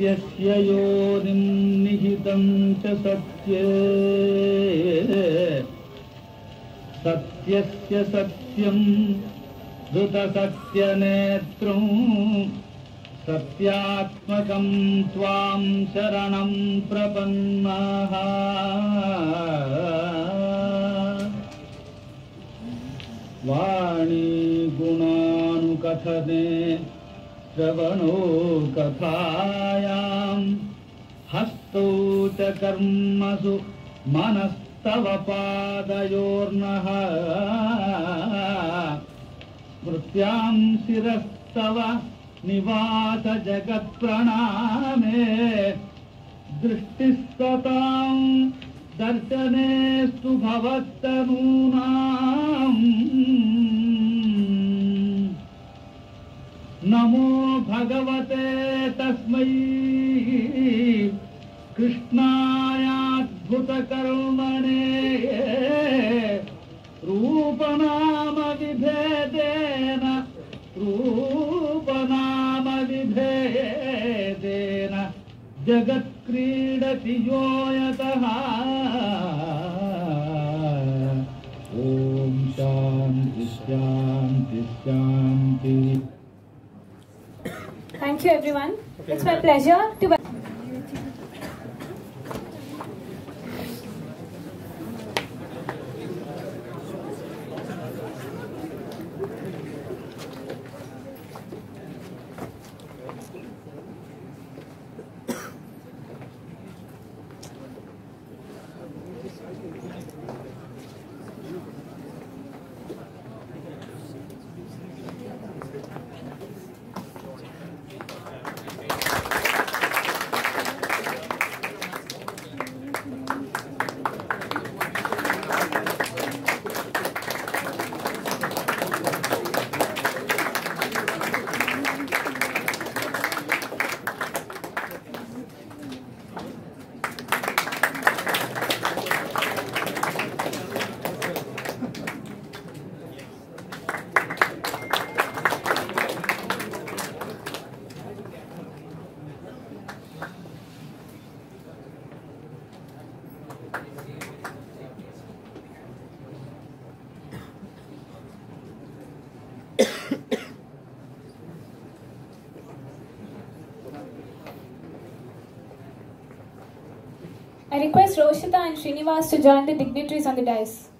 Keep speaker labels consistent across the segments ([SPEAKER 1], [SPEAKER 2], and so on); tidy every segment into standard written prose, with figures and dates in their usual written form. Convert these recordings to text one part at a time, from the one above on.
[SPEAKER 1] सत्यस्य योनिं निहितं च सत्ये सत्यस्य सत्यं धृतसत्यनेत्रं सत्यात्मकं त्वां शरणं प्रपन्नः वाणी गुणानुकथने श्रवणो कथायां हस्तौ च कर्मसु मनस्तव पादयोर्नः स्मृत्यां शिरस्तव निवास जगत्प्रणामे दृष्टिस्ततां दर्शनेस्तु भवत्तनूनाम् नमो भगवते तस्मै कृष्णायाद्भुतकर्मणे रूपनाम विभेदेन जगत्क्रीडति यो यतः ॐ शान्ति शान्ति शान्ति.
[SPEAKER 2] Thank you everyone. It's my pleasure to I request Roshita and Srinivas to join the dignitaries on the dais.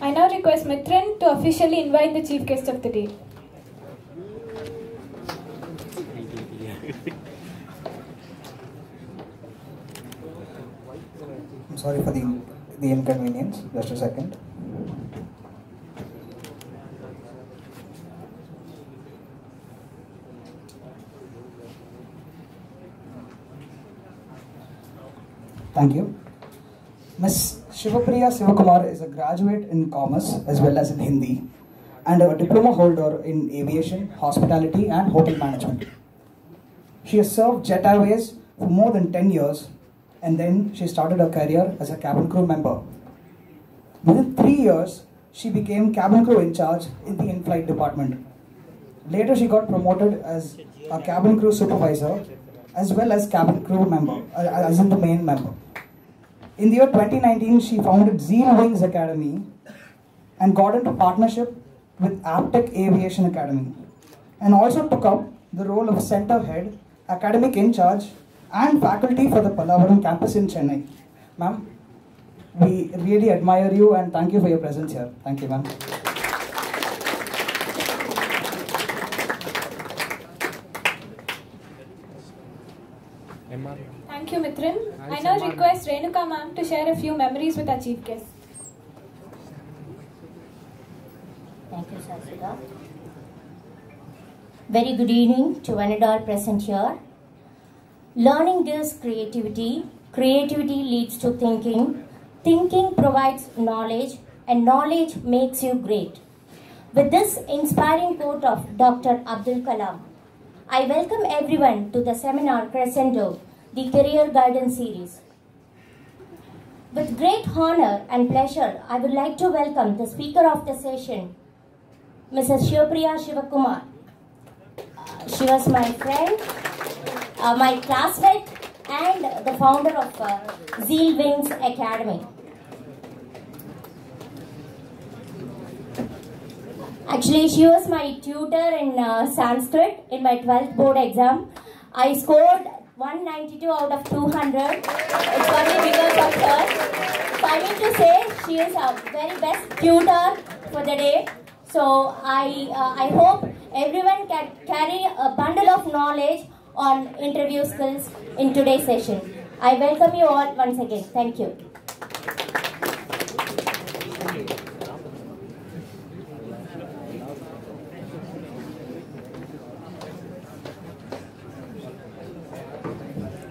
[SPEAKER 2] I now request Mithran to officially invite the chief guest of the day.
[SPEAKER 3] I'm sorry for the inconvenience. Just a second. Thank you. Ms. Shivapriya Sivakumar is a graduate in Commerce as well as in Hindi and a diploma holder in Aviation, Hospitality and Hotel Management. She has served Jet Airways for more than 10 years and then she started her career as a cabin crew member. Within 3 years, she became cabin crew in charge in the in-flight department. Later, she got promoted as a cabin crew supervisor as well as cabin crew member, as in the main member. In the year 2019, she founded Zeal Wings Academy and got into partnership with Aptech Aviation Academy and also took up the role of center head, academic in charge and faculty for the Pallavaram campus in Chennai. Ma'am, we really admire you and thank you for your presence here. Thank you, ma'am.
[SPEAKER 2] Thank you, Mithran. I now request Renuka ma'am to share a few memories with our chief guest.
[SPEAKER 4] Thank you, Sasika. Very good evening to one and all present here. Learning builds creativity. Creativity leads to thinking. Thinking provides knowledge. and knowledge makes you great. With this inspiring quote of Dr. Abdul Kalam, I welcome everyone to the seminar Crescendo, the Career Guidance Series. With great honor and pleasure, I would like to welcome the speaker of the session, Mrs. Shivapriya Shivakumar. She was my friend, my classmate, and the founder of Zeal Wings Academy. Actually, she was my tutor in Sanskrit in my 12th board exam. I scored 192 out of 200. It's only because of her. So I mean to say, she is a very best tutor for the day. So I hope everyone can carry a bundle of knowledge on interview skills in today's session. I welcome you all once again. Thank you.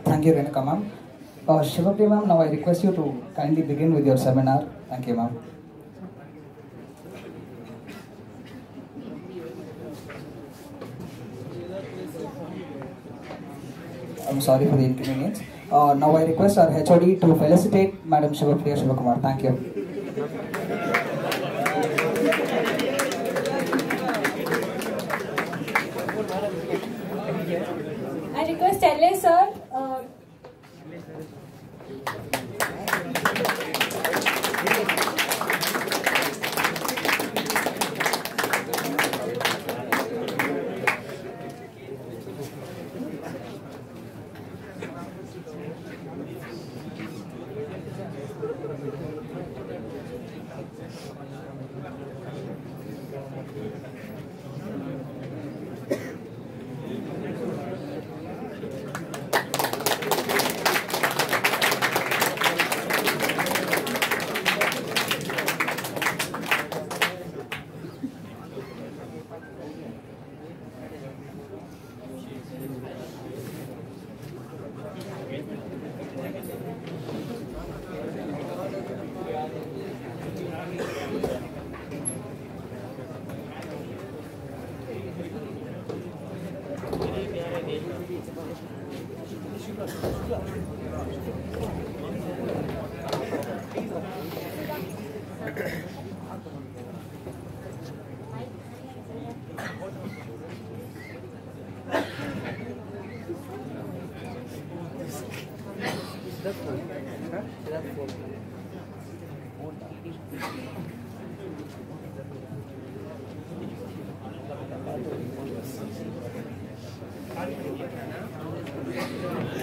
[SPEAKER 3] Thank you, Renuka ma'am. Shivapriya ma'am, now I request you to kindly begin with your seminar. Thank you, ma'am. I'm sorry for the inconvenience. Now I request our HOD to felicitate Madam Shivapriya Shivakumar. Thank you.
[SPEAKER 2] I request LA sir.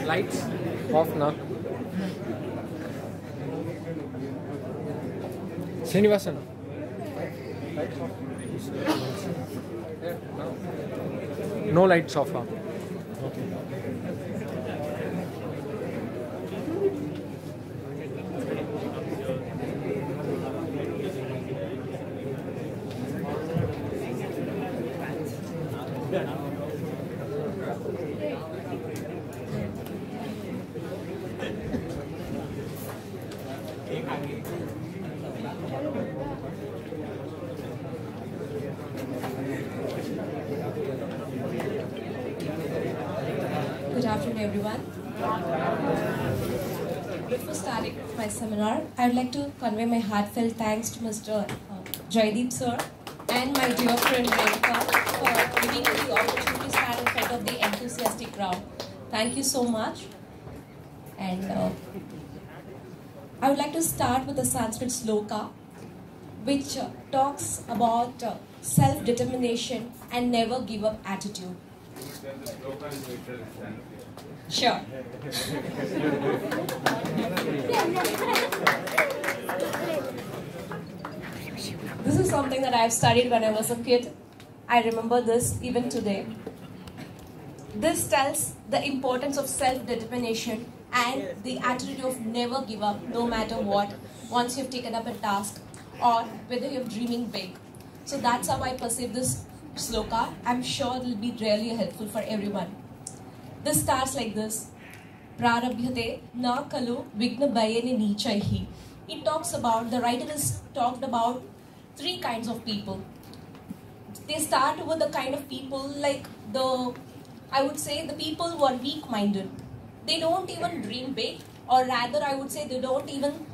[SPEAKER 5] Lights off now. Srinivasan. Lights off. No lights off. Okay.
[SPEAKER 6] Good afternoon, everyone. Before starting my seminar, I would like to convey my heartfelt thanks to Mr. Jaideep sir and my dear friend Renuka for giving me the opportunity to stand in front of the enthusiastic crowd. Thank you so much. And I would like to start with a Sanskrit sloka, which talks about self-determination and never give up attitude. Sure. This is something that I've studied when I was a kid. I remember this even today. This tells the importance of self-determination and the attitude of never give up no matter what, once you've taken up a task or whether you're dreaming big. So that's how I perceive this sloka. I'm sure it will be really helpful for everyone. This starts like this. Prarabhyate na kalu vigna bayene nichaihi it talks about, the writer has talked about three kinds of people. They start with the kind of people like I would say the people who are weak-minded. They don't even dream big, or rather I would say they don't even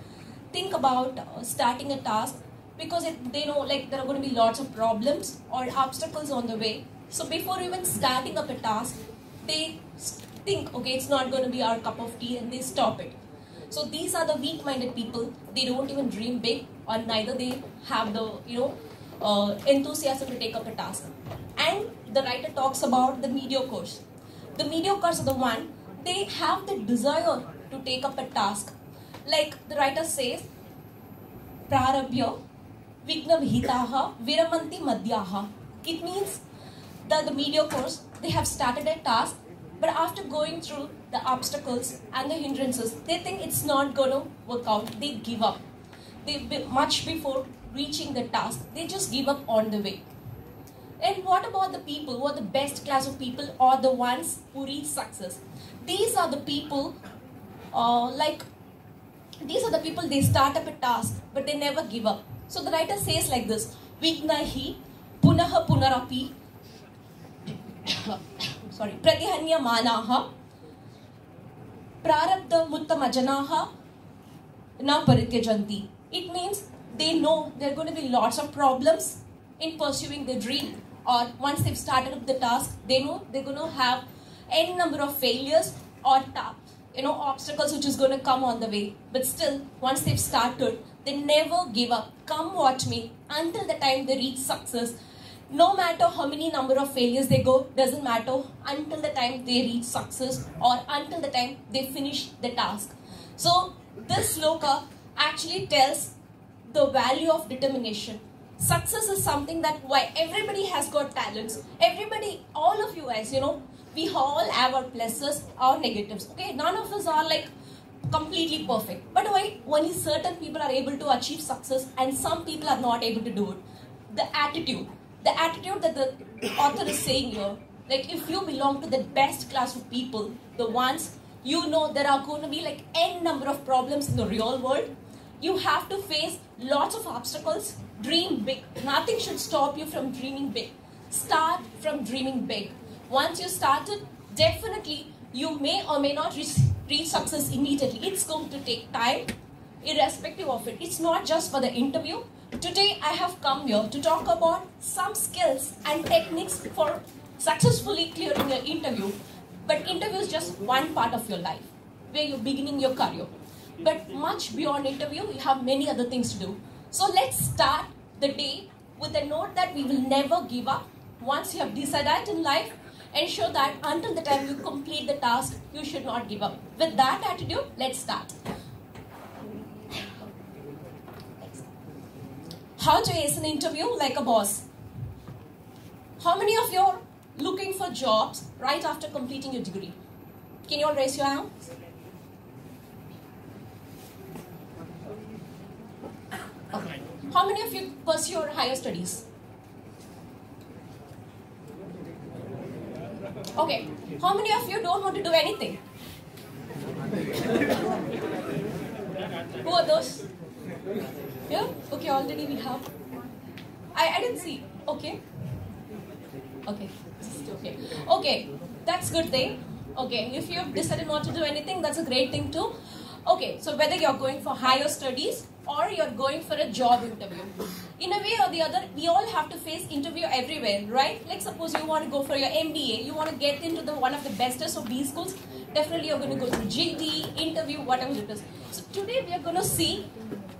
[SPEAKER 6] think about starting a task because they know like there are going to be lots of problems or obstacles on the way. So before even starting up a task, they think, okay, it's not going to be our cup of tea, and they stop it. So these are the weak-minded people. They don't even dream big, or neither they have the enthusiasm to take up a task. And the writer talks about the mediocres. The mediocres are the one, they have the desire to take up a task. Like the writer says, prarabhya vighna vihitaha viramanti madhyaha. It means that the mediocres, they have started a task, but after going through the obstacles and the hindrances, they think it's not going to work out. They give up. Much before reaching the task, they just give up on the way. And what about the people who are the best class of people, or the ones who reach success? These are the people, they start up a task, but they never give up. So the writer says like this, Vignahi punaha punarapi pratihanya manaha prarabdha muttamajanaha na parityajanti. It means they know there are going to be lots of problems in pursuing the dream, or once they've started up the task, they know they're going to have any number of failures or obstacles which is going to come on the way. But still, once they've started, they never give up. Come what may, until the time they reach success. No matter how many number of failures they go, doesn't matter, until the time they reach success, or until the time they finish the task. So this sloka actually tells the value of determination. Success is something that why everybody has got talents. Everybody, all of you guys, we all have our pluses, our negatives. Okay, none of us are like completely perfect. But why only certain people are able to achieve success and some people are not able to do it? The attitude that the author is saying here, like if you belong to the best class of people, the ones there are going to be like n number of problems in the real world. You have to face lots of obstacles. Dream big. Nothing should stop you from dreaming big. Start from dreaming big. Once you started, definitely you may or may not reach success immediately. It's going to take time, irrespective of it. It's not just for the interview. Today I have come here to talk about some skills and techniques for successfully clearing your interview. But interview is just one part of your life, where you're beginning your career. But much beyond interview, you have many other things to do. So let's start the day with the note that we will never give up. Once you have decided in life, ensure that until the time you complete the task, you should not give up. With that attitude, let's start. How to ace an interview like a boss? How many of you are looking for jobs right after completing your degree? Can you all raise your hand? Okay. How many of you pursue your higher studies? Okay. How many of you don't want to do anything? Who are those? Yeah? Okay, already we have. I didn't see. Okay. Okay. Okay. Okay. That's good thing. Okay. If you've decided not to do anything, that's a great thing too. Okay. So whether you're going for higher studies or you're going for a job interview, in a way or the other, we all have to face interview everywhere, right? Like suppose you want to go for your MBA, you want to get into one of the bestest of these schools, definitely you're going to go to GD, interview, whatever it is. So today we are going to see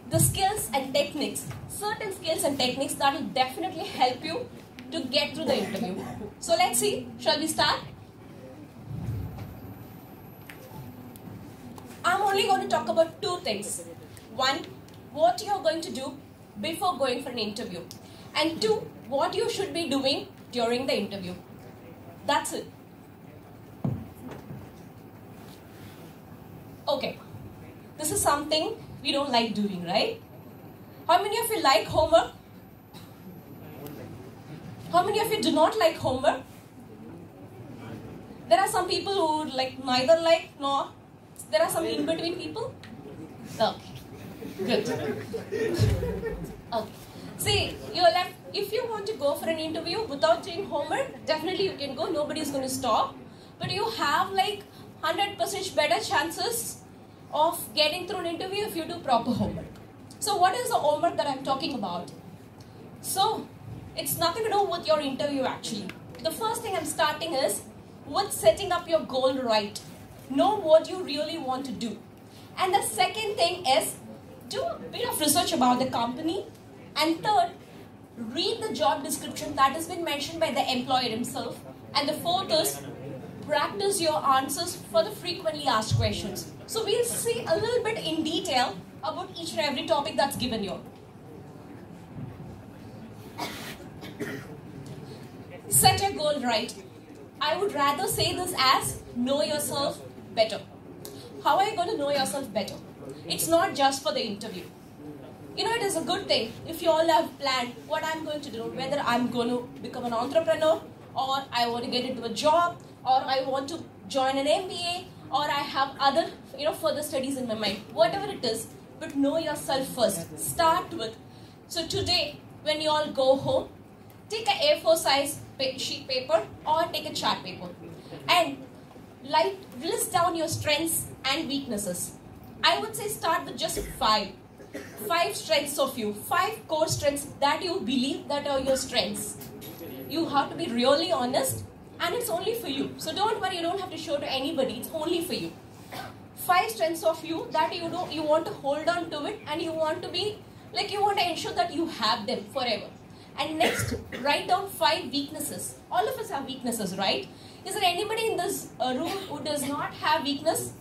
[SPEAKER 6] the skills and techniques, certain skills and techniques that will definitely help you to get through the interview. So let's see, shall we start? I'm only going to talk about two things. One, what you are going to do before going for an interview. And two, what you should be doing during the interview. That's it. Okay. This is something we don't like doing, right? How many of you like homework? How many of you do not like homework? There are some people who neither like nor. There are some in-between people. Okay. Good. Okay. See, you're left. If you want to go for an interview without doing homework, definitely you can go. Nobody's going to stop. But you have like 100% better chances of getting through an interview if you do proper homework. So what is the homework that I'm talking about? So it's nothing to do with your interview actually. The first thing I'm starting is with setting up your goal right. Know what you really want to do. And the second thing is do a bit of research about the company. And third, read the job description that has been mentioned by the employer himself. And the fourth is practice your answers for the frequently asked questions. So we'll see a little bit in detail about each and every topic that's given here. Set your goal right. I would rather say this as know yourself better. How are you going to know yourself better? It's not just for the interview. You know, it is a good thing if you all have planned what I'm going to do, whether I'm going to become an entrepreneur, or I want to get into a job, or I want to join an MBA, or I have other, further studies in my mind. Whatever it is, but know yourself first. Start with. So today, when you all go home, take a A4 size sheet paper or take a chart paper and list down your strengths and weaknesses. I would say start with just 5 strengths of you, 5 core strengths that you believe that are your strengths. You have to be really honest, and it's only for you. So don't worry, you don't have to show to anybody, it's only for you. 5 strengths of you that you want to hold on to it, and you want to be like, you want to ensure that you have them forever. And next, write down 5 weaknesses. All of us have weaknesses, right? Is there anybody in this room who does not have weakness?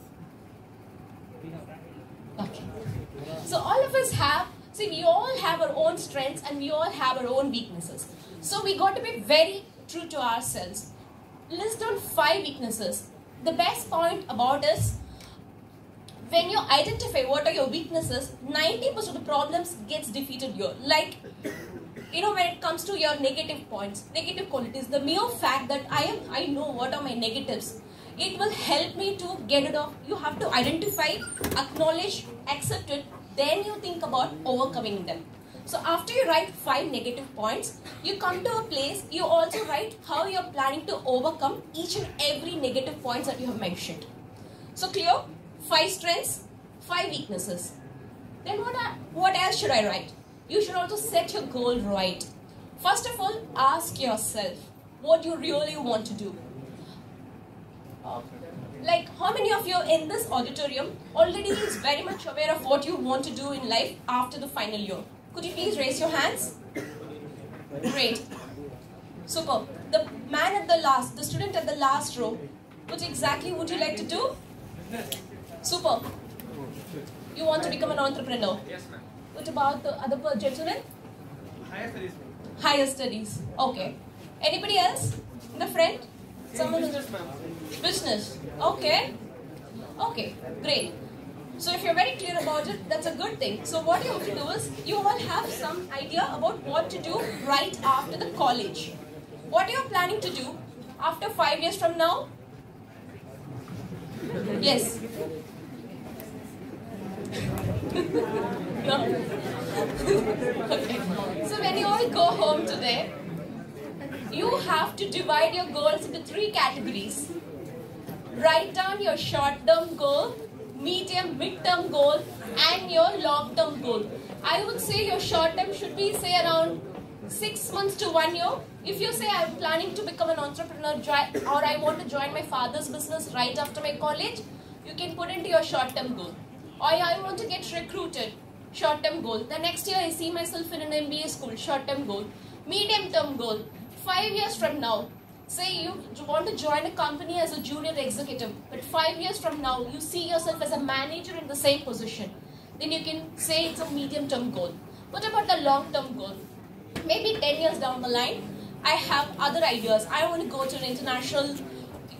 [SPEAKER 6] Okay. So all of us have, see, we all have our own strengths and we all have our own weaknesses. So we got to be very true to ourselves. List down 5 weaknesses. The best point about is, when you identify what are your weaknesses, 90% of the problems gets defeated here. Like, when it comes to your negative points, negative qualities, the mere fact that I know what are my negatives, it will help me to get it off. You have to identify, acknowledge, accept it, then you think about overcoming them. So after you write 5 negative points, you come to a place, you also write how you're planning to overcome each and every negative points that you have mentioned. So clear? 5 strengths, 5 weaknesses. Then what else should I write? You should also set your goal right. First of all, ask yourself what you really want to do. Like, how many of you in this auditorium already is very much aware of what you want to do in life after the final year? Could you please raise your hands? Great. Super. The man at the last, the student at the last row, what exactly would you like to do? Super. You want to become an entrepreneur?
[SPEAKER 5] Yes, ma'am.
[SPEAKER 6] What about the other gentleman?
[SPEAKER 5] Higher studies.
[SPEAKER 6] Higher studies. Okay. Anybody else? In the front? Someone
[SPEAKER 5] Business, ma'am.
[SPEAKER 6] Business. Okay. Okay. Great. So if you're very clear about it, that's a good thing. So what you have to do is, you all have some idea about what to do right after the college. What you're planning to do after 5 years from now? Yes. No? Okay. So when you all go home today, you have to divide your goals into 3 categories. Write down your short-term goal, medium, mid-term goal, and your long-term goal. I would say your short-term should be, say, around 6 months to 1 year. If you say I'm planning to become an entrepreneur or I want to join my father's business right after my college, you can put into your short-term goal. Or I want to get recruited, short-term goal. The next year I see myself in an MBA school, short-term goal. Medium-term goal, 5 years from now. Say you want to join a company as a junior executive, but 5 years from now you see yourself as a manager in the same position. Then you can say it's a medium-term goal. What about the long-term goal? Maybe 10 years down the line, I have other ideas. I want to go to an international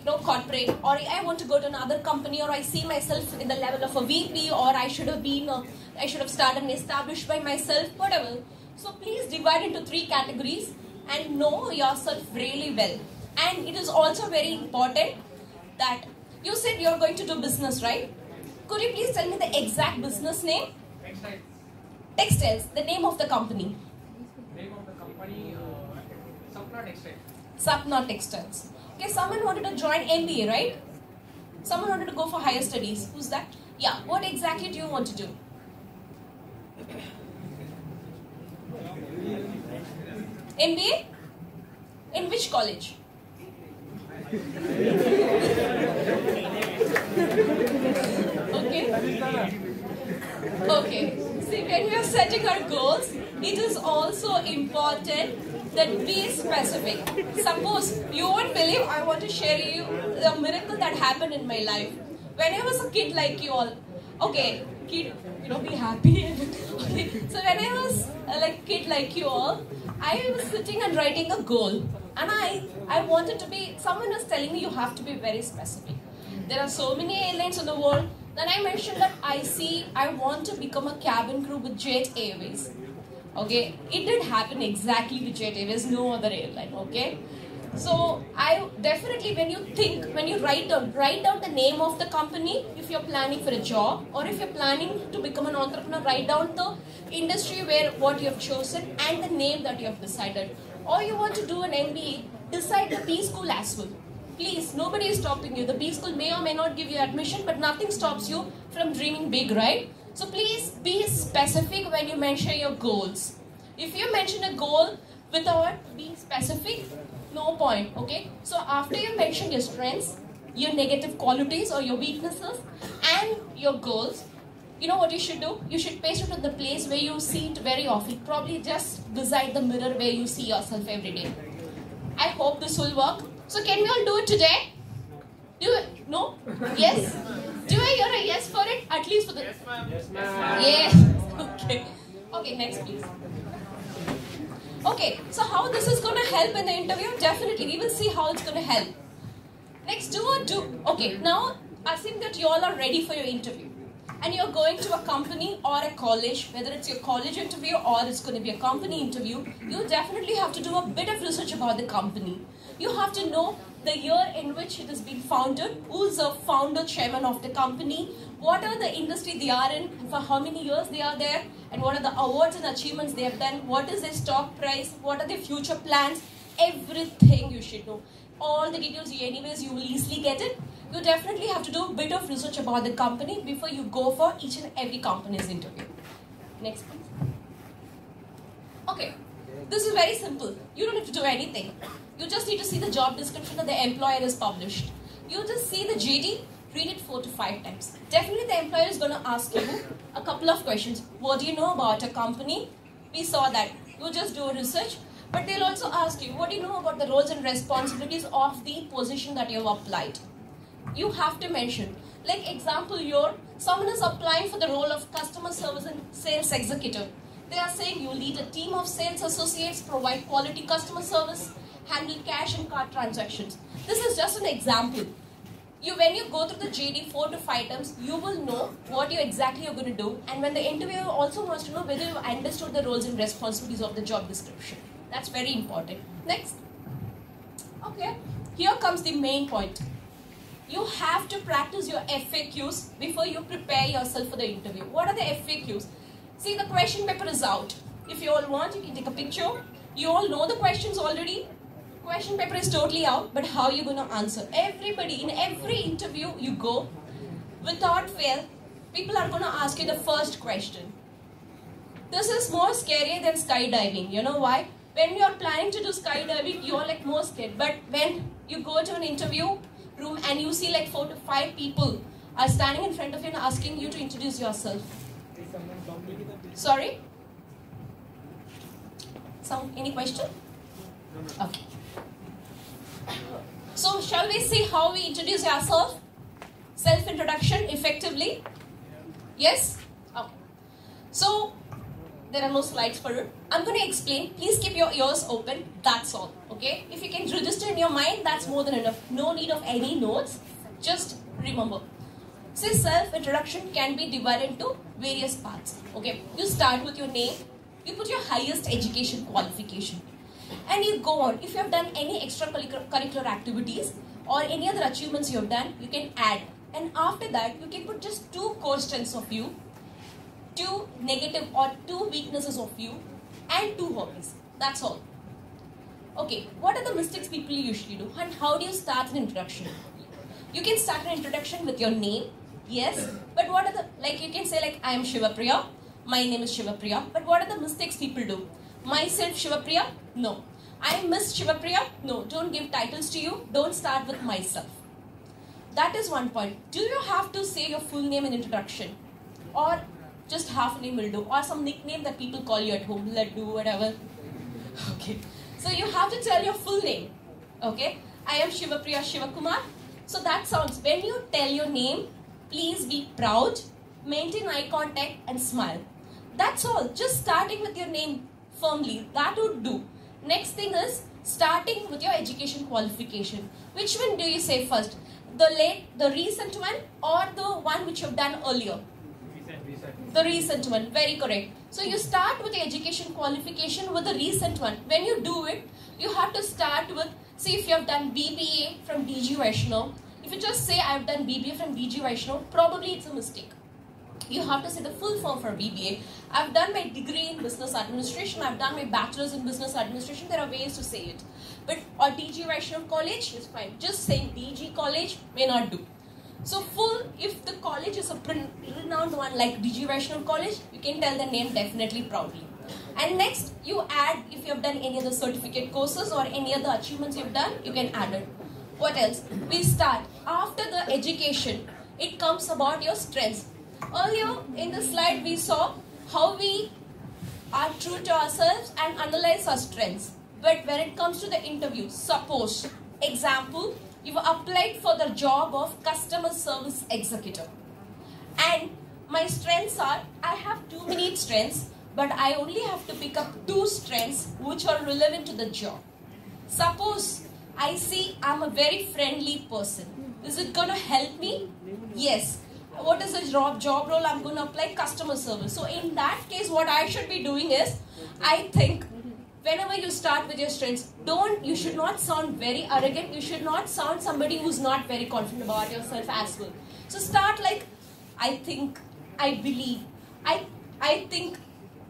[SPEAKER 6] corporate, or I want to go to another company, or I see myself in the level of a VP, or I should have started and established by myself, whatever. So please divide into 3 categories and know yourself really well. And it is also very important that you said you're going to do business, right? Could you please tell me the exact business name?
[SPEAKER 5] Textile.
[SPEAKER 6] Textiles, the name of the company.
[SPEAKER 5] Name of the company, Sapna Textile.
[SPEAKER 6] Sapna Textiles. Okay, someone wanted to join MBA, right? Someone wanted to go for higher studies. Who's that? Yeah, what exactly do you want to do? MBA? In which college? Okay. Okay. See, when we are setting our goals, it is also important that be specific. Suppose you won't believe, I want to share you the miracle that happened in my life. When I was a kid like you all, okay, kid, be happy. Okay. So when I was like kid like you all, I was sitting and writing a goal, and I wanted to be. Someone was telling me you have to be very specific. There are so many airlines in the world. Then I mentioned that I want to become a cabin crew with Jet Airways. Okay, it did happen exactly with Jet Airways, no other airline. Okay, so I definitely when you write down the name of the company if you're planning for a job, or if you're planning to become an entrepreneur, write down the industry where what you have chosen and the name that you have decided. Or you want to do an MBA, decide the B school as well. Please, nobody is stopping you. The B school may or may not give you admission, but nothing stops you from dreaming big, right? So please be specific when you mention your goals. If you mention a goal without being specific, no point, okay? So after you mention your strengths, your negative qualities or your weaknesses, and your goals, you know what you should do? You should paste it in the place where you see it very often, probably just beside the mirror where you see yourself every day. I hope this will work. So can we all do it today? Do it? No? Yes? Do I hear a yes for it? At least for the... Yes, ma'am. Yes, ma'am. Yes. Okay. Okay, next please. Okay, so how this is going to help in the interview? Definitely, we will see how it's going to help. Next, okay, now assume that you all are ready for your interview. And you're going to a company or a college, whether it's your college interview or it's going to be a company interview, you definitely have to do a bit of research about the company. You have to know the year in which it has been founded, who's the founder, chairman of the company, what are the industry they are in, for how many years they are there, and what are the awards and achievements they have done, what is their stock price, what are their future plans, everything you should know. All the details, anyways, you will easily get it. You definitely have to do a bit of research about the company before you go for each and every company's interview. Next, please. Okay, this is very simple. You don't have to do anything. You just need to see the job description that the employer has published. You just see the JD, read it 4 to 5 times. Definitely the employer is going to ask you a couple of questions. What do you know about a company? We saw that. You just do research. But they'll also ask you, what do you know about the roles and responsibilities of the position that you have applied? You have to mention. Like example here, someone is applying for the role of customer service and sales executive. They are saying you lead a team of sales associates, provide quality customer service, handle cash and card transactions. This is just an example. When you go through the JD 4 to 5 times, you will know what you exactly are going to do. And when the interviewer also wants to know whether you understood the roles and responsibilities of the job description. That's very important. Next. Okay, here comes the main point. You have to practice your FAQs before you prepare yourself for the interview. What are the FAQs? See, the question paper is out. If you all want, you can take a picture. You all know the questions already. Question paper is totally out, but how are you going to answer? Everybody, in every interview you go, without fail, people are going to ask you the first question. This is more scary than skydiving. You know why? When you are planning to do skydiving, you are like more scared. But when you go to an interview room and you see like 4 to 5 people are standing in front of you and asking you to introduce yourself. Sorry? Any question? Okay. So shall we see how we introduce ourselves? Self-introduction effectively? Yes? Okay. So there are no slides for it. I'm going to explain. Please keep your ears open. That's all. Okay? If you can register in your mind, that's more than enough. No need of any notes. Just remember. See, self-introduction can be divided into various parts. Okay? You start with your name. You put your highest education qualification. And you go on. If you have done any extracurricular activities or any other achievements you have done, you can add. And after that, you can put just 2 core strengths of you. 2 negative or 2 weaknesses of you and 2 hobbies. That's all. Okay, what are the mistakes people usually do and how do you start an introduction? You can start an introduction with your name, yes, but what are the, like you can say like I am Shivapriya, my name is Shivapriya, but what are the mistakes people do? Myself Shivapriya? No. I am Miss Shivapriya? No, don't give titles to you, don't start with myself. That is one point. Do you have to say your full name in introduction? Or just half name will do? Or some nickname that people call you at home, Laddu, whatever. Okay. So you have to tell your full name. Okay. I am Shivapriya Shivakumar. So that sounds, when you tell your name, please be proud, maintain eye contact and smile. That's all. Just starting with your name firmly. That would do. Next thing is starting with your education qualification. Which one do you say first? The recent one or the one which you've done earlier? The recent one, very correct. So you start with the education qualification with the recent one. When you do it, you have to start with, see if you have done BBA from DG Vaishnav. If you just say I have done BBA from DG Vaishnav, probably it's a mistake. You have to say the full form for BBA. I've done my degree in business administration. I've done my bachelor's in business administration. There are ways to say it. But or DG Vaishnav College is fine. Just saying DG College may not do. So full, if the college is a renowned one like DG Vaishnav College, you can tell the name definitely proudly. And next, you add if you have done any other certificate courses or any other achievements you've done, you can add it. What else? We start. After the education, it comes about your strengths. Earlier in the slide, we saw how we are true to ourselves and analyze our strengths. But when it comes to the interview, suppose, example, you applied for the job of customer service executive. And my strengths are, I have too many strengths, but I only have to pick up 2 strengths which are relevant to the job. Suppose I see I'm a very friendly person. Is it going to help me? Yes. What is the job role I'm going to apply? Customer service. So in that case, what I should be doing is, I think, whenever you start with your strengths, you should not sound very arrogant. You should not sound somebody who's not very confident about yourself as well. So start like, I think, I believe, I think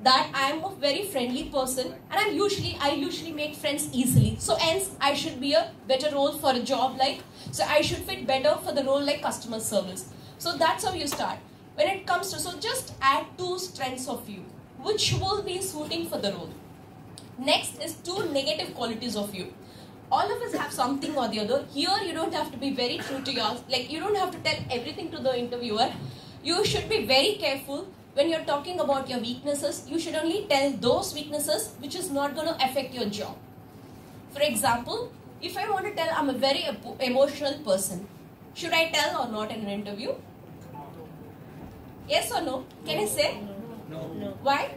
[SPEAKER 6] that I am a very friendly person and I usually make friends easily. So hence, I should be a better role for a job like, so I should fit better for the role like customer service. So that's how you start. When it comes to, so just add 2 strengths of you, which will be suiting for the role. Next is 2 negative qualities of you. All of us have something or the other. Here you don't have to be very true to yours. Like you don't have to tell everything to the interviewer. You should be very careful when you're talking about your weaknesses. You should only tell those weaknesses which is not going to affect your job. For example, if I want to tell I'm a very emotional person, should I tell or not in an interview? Yes or no? Can I say?
[SPEAKER 5] No.
[SPEAKER 6] Why?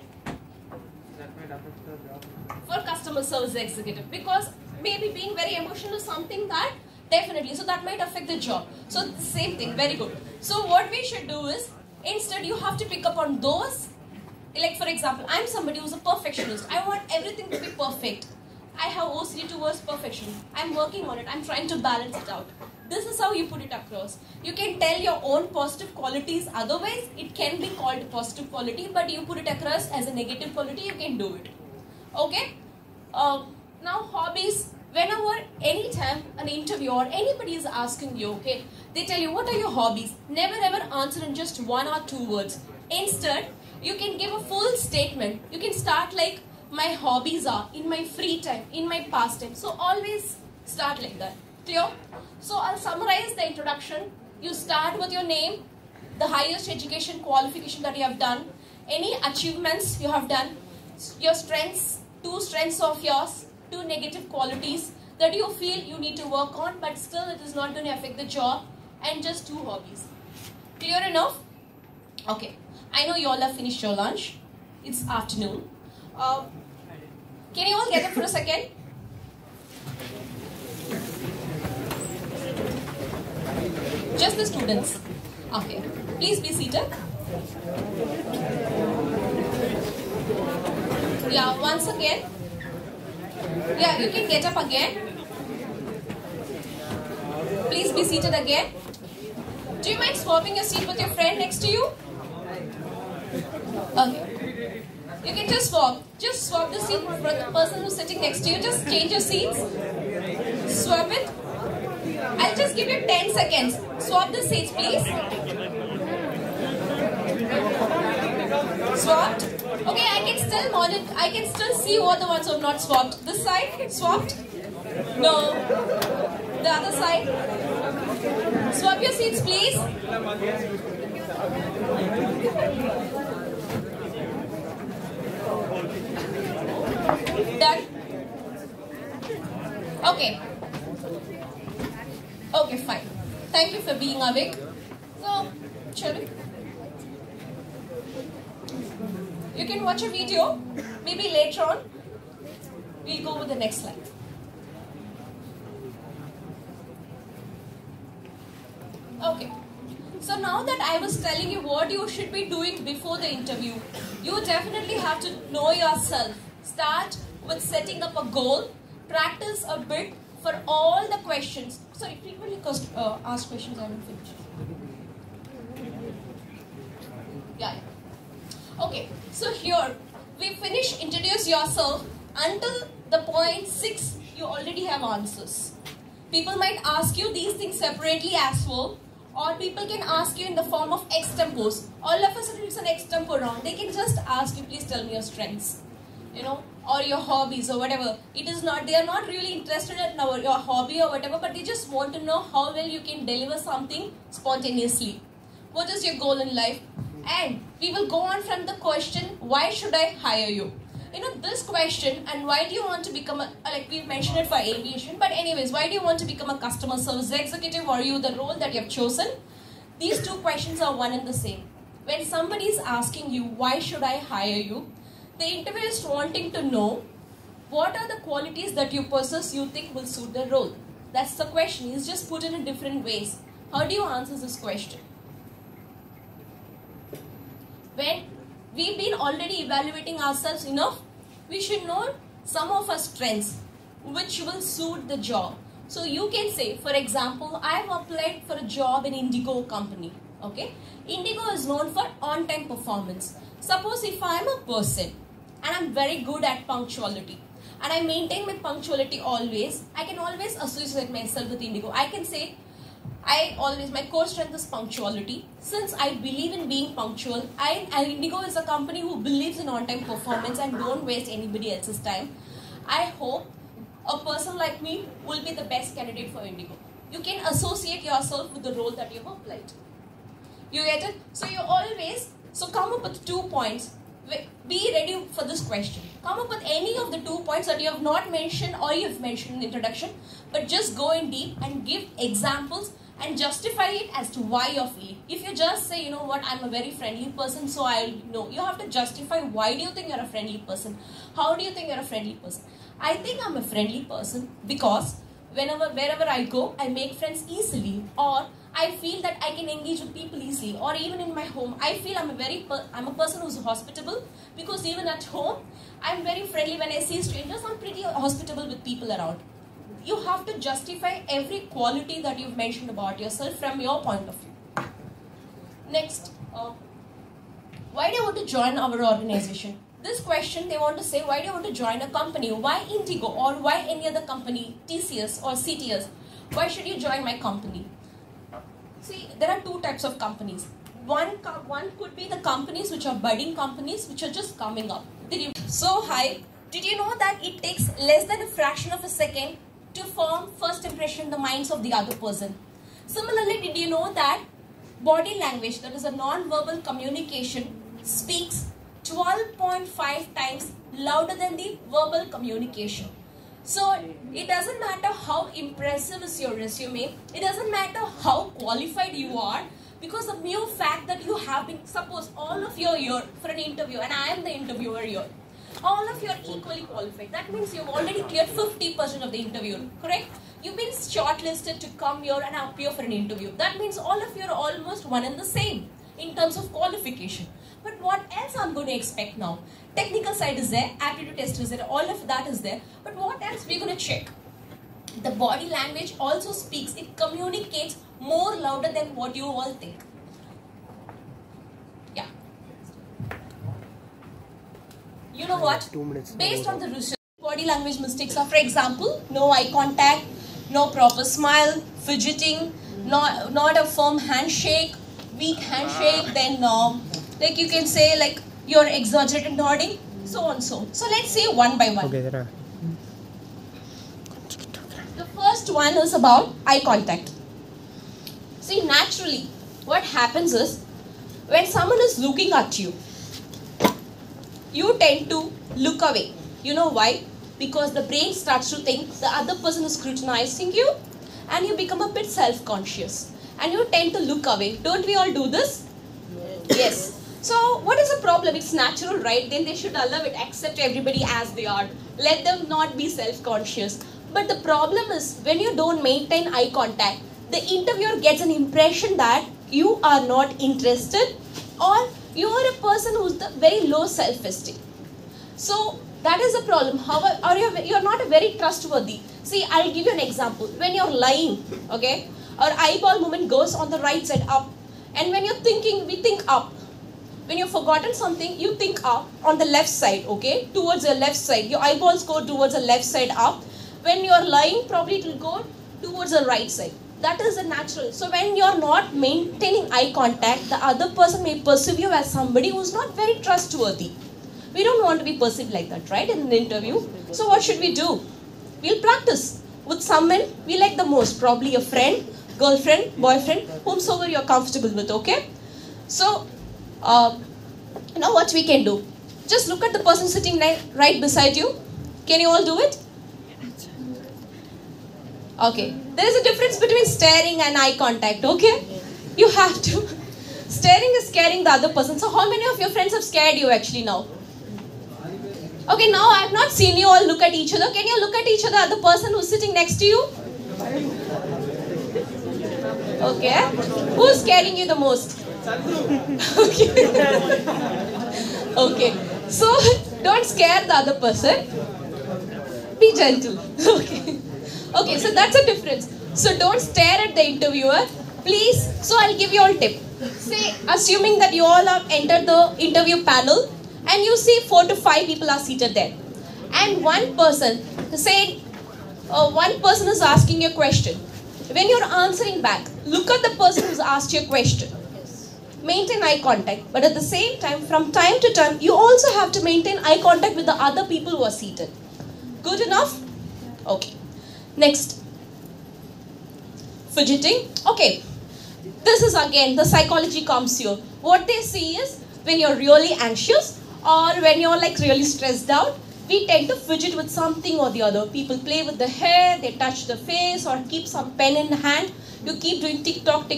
[SPEAKER 5] That might affect the job.
[SPEAKER 6] For customer service executive, because maybe being very emotional is something that definitely, so that might affect the job. So same thing, very good. So what we should do is, instead you have to pick up on those, like for example, I'm somebody who's a perfectionist. I want everything to be perfect. I have OCD towards perfection. I'm working on it. I'm trying to balance it out. This is how you put it across. You can tell your own positive qualities. Otherwise, it can be called a positive quality, but you put it across as a negative quality, you can do it. Okay? Now, hobbies. Whenever, anytime an interviewer or anybody is asking you, okay, they tell you, what are your hobbies? Never ever answer in just 1 or 2 words. Instead, you can give a full statement. You can start like, my hobbies are in my free time, in my pastime. So always start like that. Clear? So I'll summarize the introduction. You start with your name, the highest education qualification that you have done, any achievements you have done, your strengths, 2 strengths of yours, 2 negative qualities that you feel you need to work on, but still it is not going to affect the job, and just 2 hobbies. Clear enough? Okay. I know you all have finished your lunch. It's afternoon. Can you all get up for a second? Just the students. Okay. Please be seated. Yeah, once again. Yeah, you can get up again. Please be seated again. Do you mind swapping your seat with your friend next to you? Okay. You can just swap. Just swap the seat for the person who's sitting next to you. Just change your seats. Swap it. I'll just give you 10 seconds. Swap the seats, please. Swapped. Okay, I can still monitor. I can still see who are the ones who have not swapped. This side, swapped. No. The other side. Swap your seats, please. Done. Okay. Okay, fine. Thank you for being awake. So, shall we? You can watch a video. Maybe later on, we'll go with the next slide. Okay. So now that I was telling you what you should be doing before the interview, you definitely have to know yourself. Start with setting up a goal. Practice a bit for all the questions. Sorry, frequently asked questions I haven't finished. Yeah. Okay, so here we finish introduce yourself. Until the point 6, you already have answers. People might ask you these things separately as well, or people can ask you in the form of extempos. All of a sudden it's an extempo round. They can just ask you, please tell me your strengths, or your hobbies or whatever. It is not, they are not really interested in your hobby or whatever, but they just want to know how well you can deliver something spontaneously. What is your goal in life? And we will go on from the question, why should I hire you? This question, and why do you want to become like we mentioned it for aviation, but anyways, why do you want to become a customer service executive, or you the role that you have chosen? These two questions are one and the same. When somebody is asking you, why should I hire you? The interviewer is wanting to know, what are the qualities that you possess you think will suit the role? That's the question. It's just put in different ways. How do you answer this question? When we've been already evaluating ourselves enough, we should know some of our strengths which will suit the job. So you can say, for example, I've applied for a job in Indigo company. Okay, Indigo is known for on-time performance. Suppose if I'm a person and I'm very good at punctuality and I maintain my punctuality always, I can always associate myself with Indigo. I can say, my core strength is punctuality. Since I believe in being punctual, Indigo is a company who believes in on-time performance and don't waste anybody else's time. I hope a person like me will be the best candidate for Indigo. You can associate yourself with the role that you have applied. You get it? So come up with 2 points. Be ready for this question. Come up with any of the 2 points that you have not mentioned or you have mentioned in the introduction, but just go in deep and give examples and justify it as to why you're feeling. If you just say, I'm a very friendly person, so I'll know. You have to justify why do you think you're a friendly person? How do you think you're a friendly person? I think I'm a friendly person because wherever I go, I make friends easily, or I feel that I can engage with people easily, or even in my home, I feel I'm a person who's hospitable, because even at home, I'm very friendly. When I see strangers, I'm pretty hospitable with people around. You have to justify every quality that you've mentioned about yourself from your point of view. Next, why do you want to join our organization? This question, they want to say, why do you want to join a company? Why Indigo, or why any other company, TCS or CTS? Why should you join my company? See, there are 2 types of companies. One could be the companies which are budding companies, which are just coming up. So high, did you know that it takes less than a fraction of a second to form first impression in the minds of the other person? Similarly, did you know that body language, that is a non-verbal communication, speaks 12.5 times louder than the verbal communication? So it doesn't matter how impressive is your resume, it doesn't matter how qualified you are, because the mere fact that you have been, suppose all of you are here for an interview and I am the interviewer here, all of you are equally qualified. That means you've already cleared 50% of the interview, correct? You've been shortlisted to come here and appear for an interview. That means all of you are almost one and the same in terms of qualification. But what else I'm going to expect now? Technical side is there, aptitude test is there, all of that is there. But what else we're going to check? The body language also speaks, it communicates more louder than what you all think. Yeah. you know what? Based on the research, body language mistakes are, for example, no eye contact, no proper smile, fidgeting, not a firm handshake, weak handshake, then like you can say like you're exaggerated nodding, so on so. So let's see one by one. The first one is about eye contact. See, naturally, what happens is, when someone is looking at you, you tend to look away. You know why? Because the brain starts to think the other person is scrutinizing you, and you become a bit self-conscious. And you tend to look away. Don't we all do this? Yes. So, what is the problem? It's natural, right? Then they should allow it, accept everybody as they are. Let them not be self-conscious. But the problem is, when you don't maintain eye contact, the interviewer gets an impression that you are not interested, or you are a person who's the very low self-esteem. So that is the problem. However, or you're not a very trustworthy. See, I'll give you an example. When you're lying, okay, our eyeball movement goes on the right side up, and when you're thinking, we think up. When you've forgotten something, you think up on the left side, okay, towards the left side. Your eyeballs go towards the left side up. When you're lying, probably it will go towards the right side. That is the natural. So when you're not maintaining eye contact, the other person may perceive you as somebody who's not very trustworthy. We don't want to be perceived like that, right, in an interview. So what should we do? We'll practice with someone we like the most, probably a friend, girlfriend, boyfriend, whomsoever you're comfortable with, okay? So, you know what we can do? Just look at the person sitting right beside you. Can you all do it? Okay. There is a difference between staring and eye contact, okay? You have to. Staring is scaring the other person. So how many of your friends have scared you actually now? Okay, now I have not seen you all look at each other. Can you look at each other at the person who's sitting next to you? Okay. Who's scaring you the most? Okay. Okay. So don't scare the other person. Be gentle. Okay. Okay, so that's a difference. So don't stare at the interviewer, please. So I'll give you all a tip. Say, assuming that you all have entered the interview panel and you see 4 to 5 people are seated there. And one person, say, one person is asking you a question. When you're answering back, look at the person who's asked you a question. Maintain eye contact. But at the same time, from time to time, you also have to maintain eye contact with the other people who are seated. Good enough? Okay. Next, fidgeting. Okay, this is again, the psychology comes here. What they see is, when you're really anxious or when you're like really stressed out, we tend to fidget with something or the other. People play with the hair, they touch the face or keep some pen in hand. You keep doing tick-tock,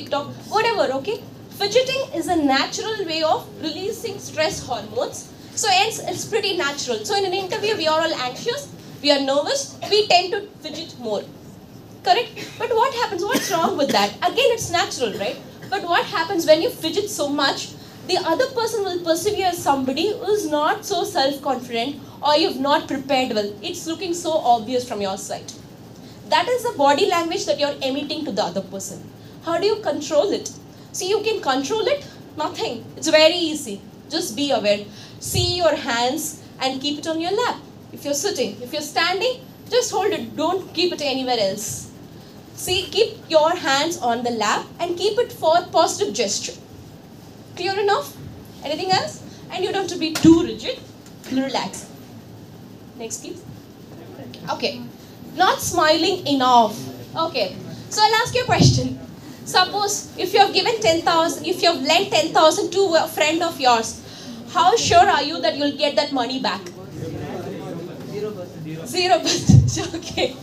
[SPEAKER 6] whatever, okay? Fidgeting is a natural way of releasing stress hormones. So hence, it's pretty natural. So in an interview, we are all anxious. We are nervous, we tend to fidget more. Correct? But what happens? What's wrong with that? Again, it's natural, right? But what happens when you fidget so much? The other person will perceive you as somebody who is not so self-confident or you've not prepared well. It's looking so obvious from your side. That is the body language that you're emitting to the other person. How do you control it? See, you can control it. Nothing. It's very easy. Just be aware. See your hands and keep it on your lap. If you're sitting, if you're standing, just hold it. Don't keep it anywhere else. See, keep your hands on the lap and keep it for positive gesture. Clear enough? Anything else? And you don't have to be too rigid. Relax. Next, please. Okay. Not smiling enough. Okay. So I'll ask you a question. Suppose if you have given 10,000, if you have lent 10,000 to a friend of yours, how sure are you that you'll get that money back? 0%. Okay.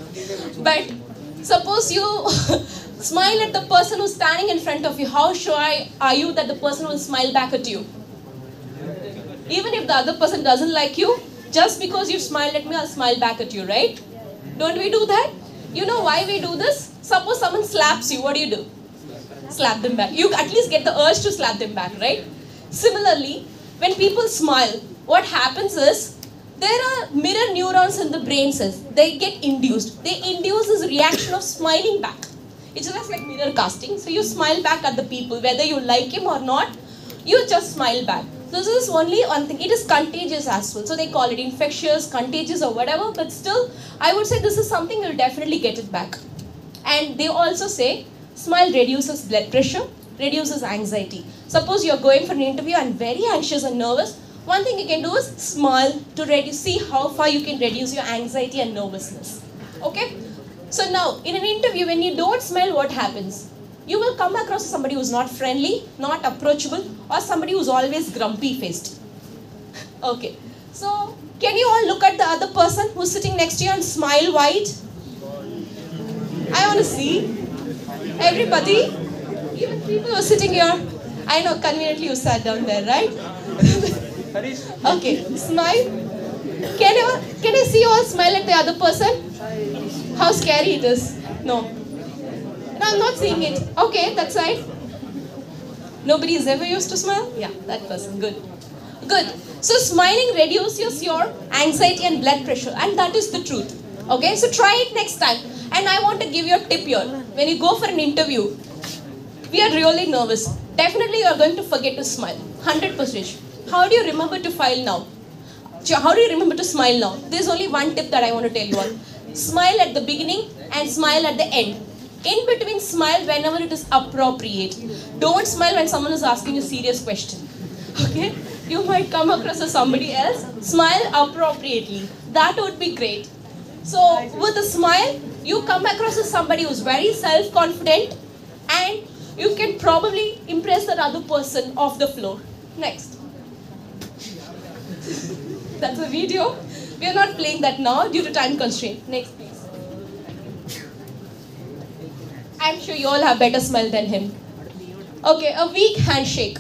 [SPEAKER 6] But suppose you smile at the person who's standing in front of you. How sure are you that the person will smile back at you? Even if the other person doesn't like you, just because you smiled at me, I'll smile back at you, right? Don't we do that? You know why we do this? Suppose someone slaps you, what do? Slap them back. You at least get the urge to slap them back, right? Similarly, when people smile, what happens is, there are mirror neurons in the brain cells. They get induced. They induce this reaction of smiling back. It's just like mirror casting. So you smile back at the people, whether you like him or not, you just smile back. This is only one thing. It is contagious as well. So they call it infectious, contagious or whatever. But still, I would say this is something you'll definitely get it back. And they also say, smile reduces blood pressure, reduces anxiety. Suppose you're going for an interview and very anxious and nervous. One thing you can do is smile to see how far you can reduce your anxiety and nervousness. Okay? So now, in an interview, when you don't smile, what happens? You will come across somebody who's not friendly, not approachable, or somebody who's always grumpy faced. Okay. So, can you all look at the other person who's sitting next to you and smile wide? I want to see. Everybody, even people who are sitting here. I know, conveniently you sat down there, right? Okay, smile. Can I see you all smile at the other person? How scary it is. No, I'm not seeing it. Okay, that's right. Nobody is ever used to smile? Yeah, that person. Good. Good. So smiling reduces your anxiety and blood pressure, and that is the truth. Okay, so try it next time. And I want to give you a tip here. When you go for an interview, we are really nervous. Definitely you are going to forget to smile. 100%. How do you remember to smile now? How do you remember to smile now? There's only one tip that I want to tell you all. Smile at the beginning and smile at the end. In between, smile whenever it is appropriate. Don't smile when someone is asking a serious question. Okay? You might come across as somebody else. Smile appropriately. That would be great. So, with a smile, you come across as somebody who's very self-confident and you can probably impress that other person off the floor. Next. That's a video. We are not playing that now due to time constraint. Next, please. I'm sure you all have better smile than him. Okay, a weak handshake.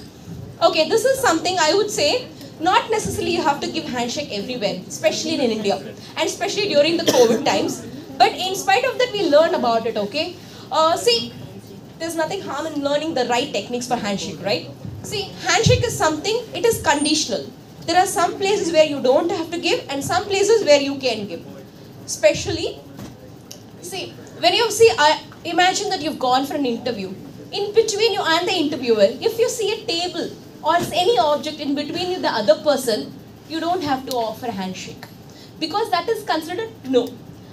[SPEAKER 6] Okay, this is something I would say, not necessarily you have to give handshake everywhere, especially in India, and especially during the COVID times. But in spite of that, we learn about it, okay? See, there's nothing harm in learning the right techniques for handshake, right? See, handshake is something, it is conditional. There are some places where you don't have to give and some places where you can give. Especially, see, when you see, imagine that you've gone for an interview. In between you and the interviewer, if you see a table or any object in between you and the other person, you don't have to offer a handshake. Because that is considered no.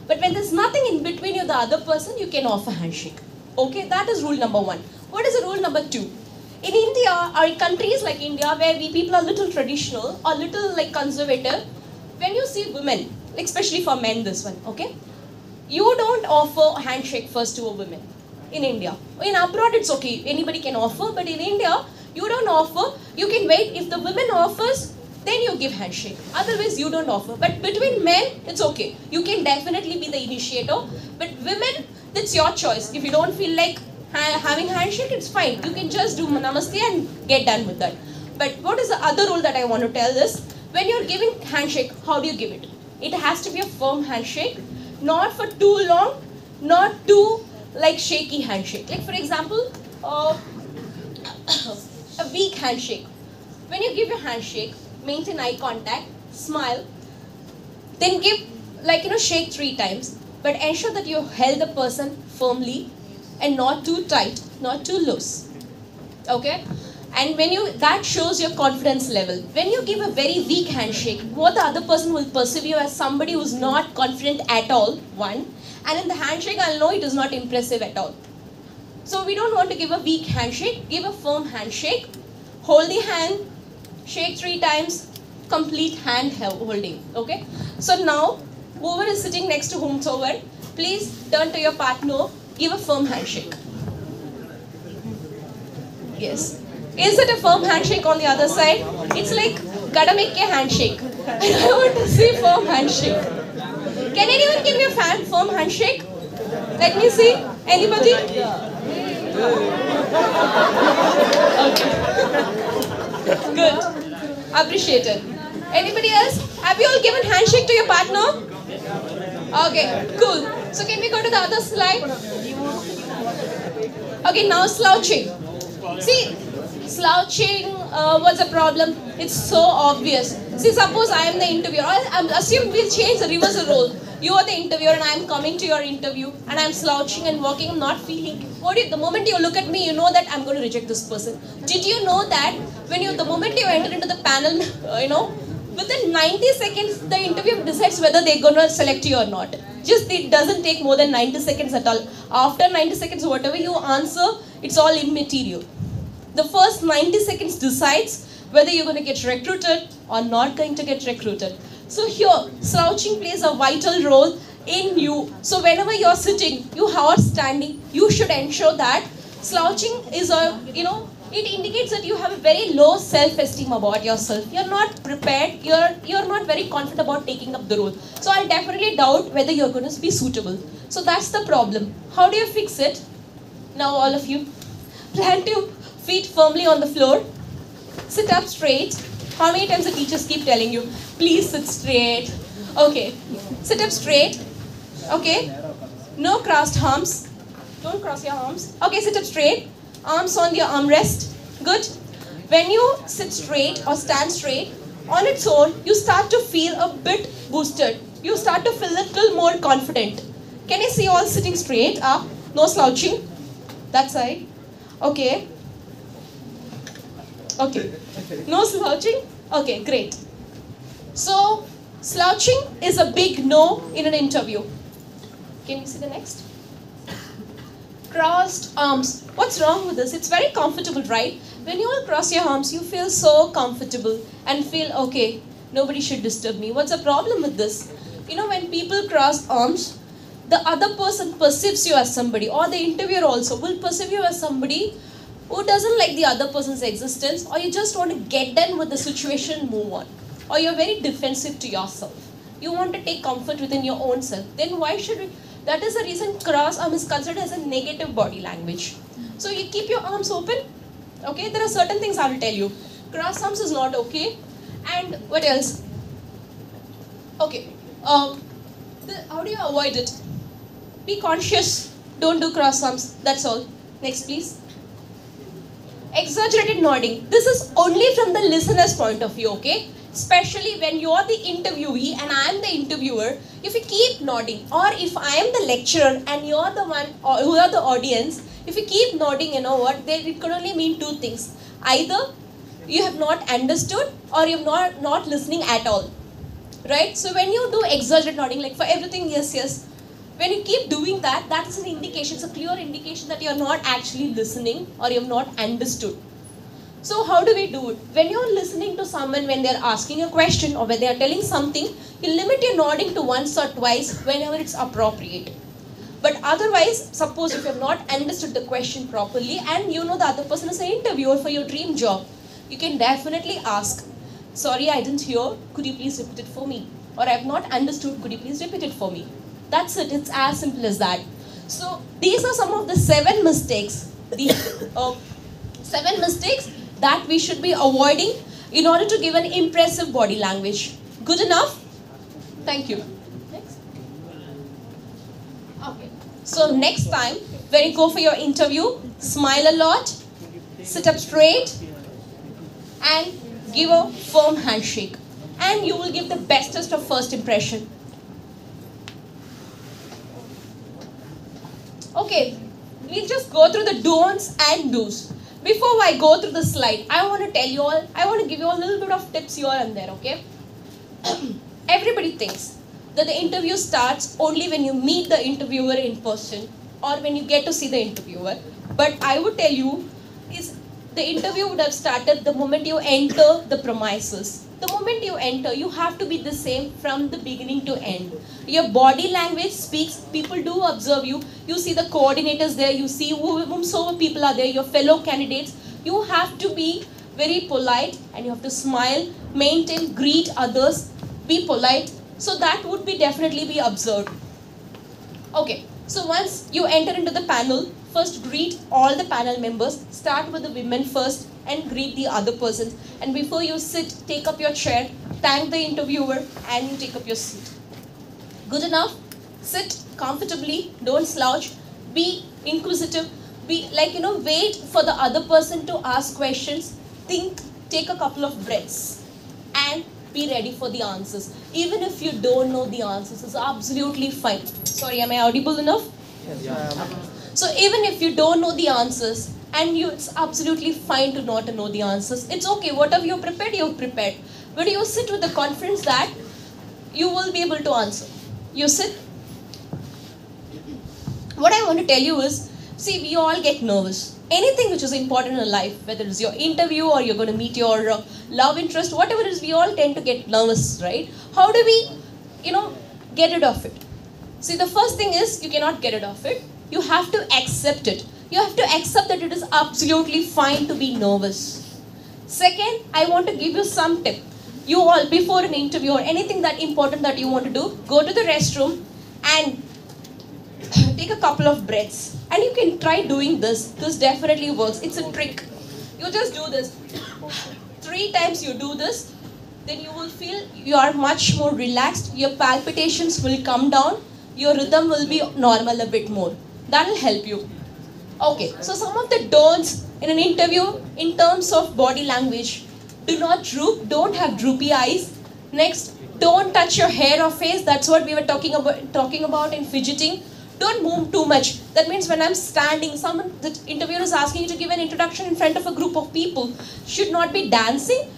[SPEAKER 6] But when there's nothing in between you and the other person, you can offer handshake. Okay, that is rule number 1. What is the rule number 2? In India, or in countries like India, where we people are little traditional or little like conservative, when you see women, like especially for men this one, okay? You don't offer a handshake first to a woman in India. In abroad it's okay, anybody can offer, but in India, you don't offer, you can wait. If the woman offers, then you give handshake. Otherwise you don't offer. But between men, it's okay. You can definitely be the initiator. But women, it's your choice. If you don't feel like having handshake, it's fine. You can just do namaste and get done with that. But what is the other rule that I want to tell is, when you're giving handshake, how do you give it? It has to be a firm handshake, not for too long, not too like shaky handshake. Like for example, a weak handshake. When you give your handshake, maintain eye contact, smile, then give shake 3 times, but ensure that you held the person firmly and not too tight, not too loose. Okay? And that shows your confidence level. When you give a very weak handshake, what the other person will perceive you as somebody who's not confident at all, 1. And in the handshake, I'll know it is not impressive at all. So we don't want to give a weak handshake, give a firm handshake, hold the hand, shake 3 times, complete hand holding. Okay? So now, whoever is sitting next to whomsoever, please turn to your partner, give a firm handshake. Yes. Is it a firm handshake on the other side? It's like Gadamekke handshake. I want to see firm handshake. Can anyone give me a firm handshake? Let me see. Anybody? Okay. Good. Appreciated. Anybody else? Have you all given handshake to your partner? Okay, cool. So can we go to the other slide? Okay, now slouching. See, slouching, what's the problem? It's so obvious. See, suppose I am the interviewer. I assume we'll change the reversal role. You are the interviewer and I am coming to your interview and I am slouching and walking, I'm not feeling. The moment you look at me, you know that I'm going to reject this person. Did you know that the moment you enter into the panel, within 90 seconds, the interviewer decides whether they're going to select you or not. Just it doesn't take more than 90 seconds at all. After 90 seconds, whatever you answer, it's all immaterial. The first 90 seconds decides whether you're going to get recruited or not going to get recruited. So here, slouching plays a vital role in you. So whenever you're sitting, you are standing, you should ensure that slouching is it indicates that you have a very low self-esteem about yourself. You're not prepared, you're not very confident about taking up the role. So I'll definitely doubt whether you're going to be suitable. So that's the problem. How do you fix it? Now all of you, plant your feet firmly on the floor. Sit up straight. How many times the teachers keep telling you, please sit straight. Okay, sit up straight. Okay, no crossed arms. Don't cross your arms. Okay, sit up straight. Arms on your armrest. Good. When you sit straight or stand straight, on its own, you start to feel a bit boosted. You start to feel a little more confident. Can you see all sitting straight up? No slouching. That side. Okay. Okay. No slouching? Okay, great. So, slouching is a big no in an interview. Can you see the next? Crossed arms. What's wrong with this? It's very comfortable, right? When you all cross your arms, you feel so comfortable and feel, okay, nobody should disturb me. What's the problem with this? When people cross arms, the other person perceives you as somebody, or the interviewer also will perceive you as somebody who doesn't like the other person's existence, or you just want to get done with the situation and move on. Or you're very defensive to yourself. You want to take comfort within your own self. Then why should we? That is the reason cross arm is considered as a negative body language. So you keep your arms open. Okay, there are certain things I will tell you. Cross arms is not okay. And what else? Okay, how do you avoid it? Be conscious. Don't do cross arms. That's all. Next, please. Exaggerated nodding. This is only from the listener's point of view, okay? Especially when you're the interviewee and I'm the interviewer. If you keep nodding, or if I am the lecturer and you're the one, or who are the audience, if you keep nodding, you know what? Then it could only mean two things. Either you have not understood, or you're not listening at all. Right? So when you do exaggerated nodding, like for everything, yes, yes. When you keep doing that, that is an indication, it's a clear indication that you're not actually listening or you've not understood. So how do we do it? When you're listening to someone, when they're asking a question or when they're telling something, you limit your nodding to once or twice whenever it's appropriate. But otherwise, suppose if you have not understood the question properly and you know the other person is an interviewer for your dream job, you can definitely ask, sorry, I didn't hear, could you please repeat it for me? Or I have not understood, could you please repeat it for me? That's it, it's as simple as that. So these are some of the 7 mistakes, that we should be avoiding in order to give an impressive body language. Good enough? Thank you. Next. Okay. So next time, when you go for your interview, smile a lot, sit up straight, and give a firm handshake. And you will give the bestest of first impression. Okay, we'll just go through the don'ts and do's. Before I go through the slide, I want to give you all a little bit of tips here and there, okay? Everybody thinks that the interview starts only when you meet the interviewer in person or when you get to see the interviewer. But I would tell you, the interview would have started the moment you enter the premises. The moment you enter, you have to be the same from the beginning to end. Your body language speaks, people do observe you. You see the coordinators there, you see whomsoever people are there, your fellow candidates. You have to be very polite and you have to smile, maintain, greet others, be polite. So that would be definitely be observed. Okay, so once you enter into the panel, first greet all the panel members. Start with the women first and greet the other persons. And before you sit, take up your chair, thank the interviewer and you take up your seat. Good enough? Sit comfortably, don't slouch, be inquisitive, be like, wait for the other person to ask questions, think, take a couple of breaths and be ready for the answers. Even if you don't know the answers, it's absolutely fine. Sorry, am I audible enough? So even if you don't know the answers, and it's absolutely fine to not know the answers, it's okay. Whatever you've prepared. But you sit with the confidence that you will be able to answer. You sit. What I want to tell you is, see, we all get nervous. Anything which is important in life, whether it's your interview or you're going to meet your love interest, whatever it is, we all tend to get nervous, right? How do we, get rid of it? See, the first thing is, you cannot get rid of it. You have to accept it. You have to accept that it is absolutely fine to be nervous. Second, I want to give you some tip. You all, before an interview or anything that important that you want to do, go to the restroom and take a couple of breaths. And you can try doing this. This definitely works. It's a trick. You just do this. 3 times you do this, then you will feel you are much more relaxed. Your palpitations will come down. Your rhythm will be normal a bit more. That will help you. Okay, so some of the don'ts in an interview in terms of body language. Do not droop. Don't have droopy eyes. Next, don't touch your hair or face. That's what we were talking about in fidgeting. Don't move too much. That means when I'm standing, the interviewer is asking you to give an introduction in front of a group of people. Should not be dancing.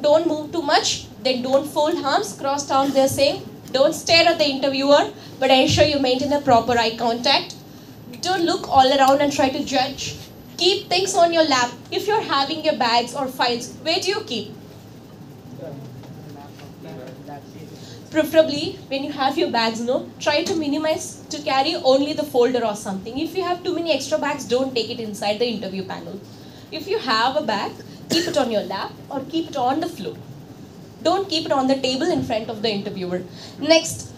[SPEAKER 6] Don't move too much. Then don't fold arms, cross arms. They're saying. Don't stare at the interviewer, but ensure you maintain a proper eye contact. Don't look all around and try to judge. Keep things on your lap. If you're having your bags or files, where do you keep? Preferably, when you have your bags, try to minimize to carry only the folder or something. If you have too many extra bags, don't take it inside the interview panel. If you have a bag, keep it on your lap or keep it on the floor. Don't keep it on the table in front of the interviewer. Next,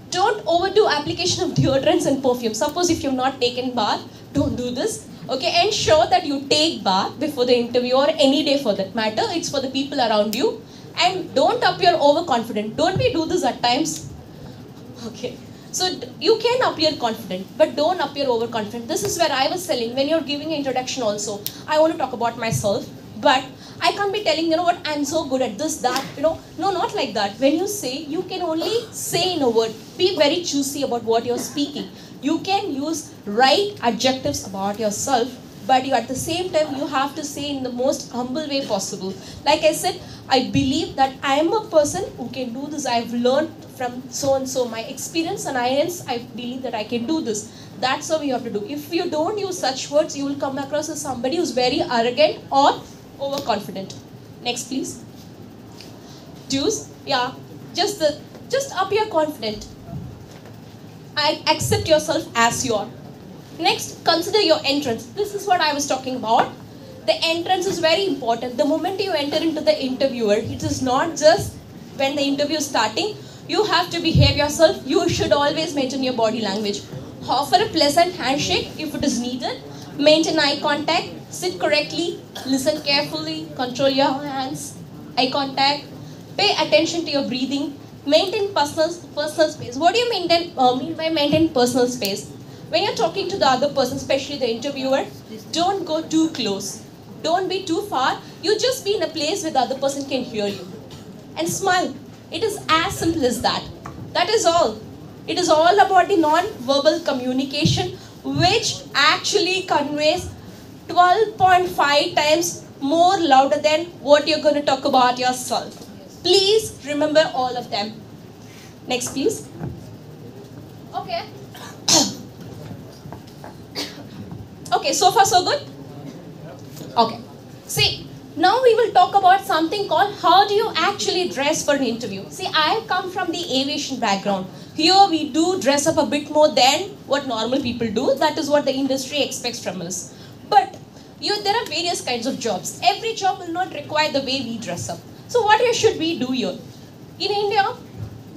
[SPEAKER 6] don't overdo application of deodorants and perfume. Suppose if you've not taken bath, don't do this. Okay, ensure that you take bath before the interview or any day for that matter. It's for the people around you. And don't appear overconfident. Don't do this at times. Okay. So you can appear confident, but don't appear overconfident. This is where I was telling, when you're giving an introduction also, I want to talk about myself, but I can't be telling, what, I'm so good at this, that, no, not like that. When you say, you can only say in a word. Be very choosy about what you're speaking. You can use right adjectives about yourself, but at the same time, you have to say in the most humble way possible. Like I said, I believe that I am a person who can do this. I've learned from so and so my experience, and I believe that I can do this. That's how you have to do. If you don't use such words, you will come across as somebody who's very arrogant or overconfident. Next, please. Choose. Yeah. Just appear confident. I accept yourself as you are. Next, consider your entrance. This is what I was talking about. The entrance is very important. The moment you enter into the interviewer, it is not just when the interview is starting. You have to behave yourself. You should always maintain your body language. Offer a pleasant handshake if it is needed. Maintain eye contact. Sit correctly. Listen carefully. Control your hands. Eye contact. Pay attention to your breathing. Maintain personal space. What do you mean by maintain personal space? When you're talking to the other person, especially the interviewer, don't go too close. Don't be too far. You just be in a place where the other person can hear you. And smile. It is as simple as that. That is all. It is all about the non-verbal communication, which actually conveys 12.5 times more louder than what you're going to talk about yourself. Please remember all of them. Next, please. Okay. Okay, so far so good? Okay. See, now we will talk about something called how do you actually dress for an interview. See, I come from the aviation background. Here we do dress up a bit more than what normal people do. That is what the industry expects from us. But there are various kinds of jobs. Every job will not require the way we dress up. So what should we do here? In India,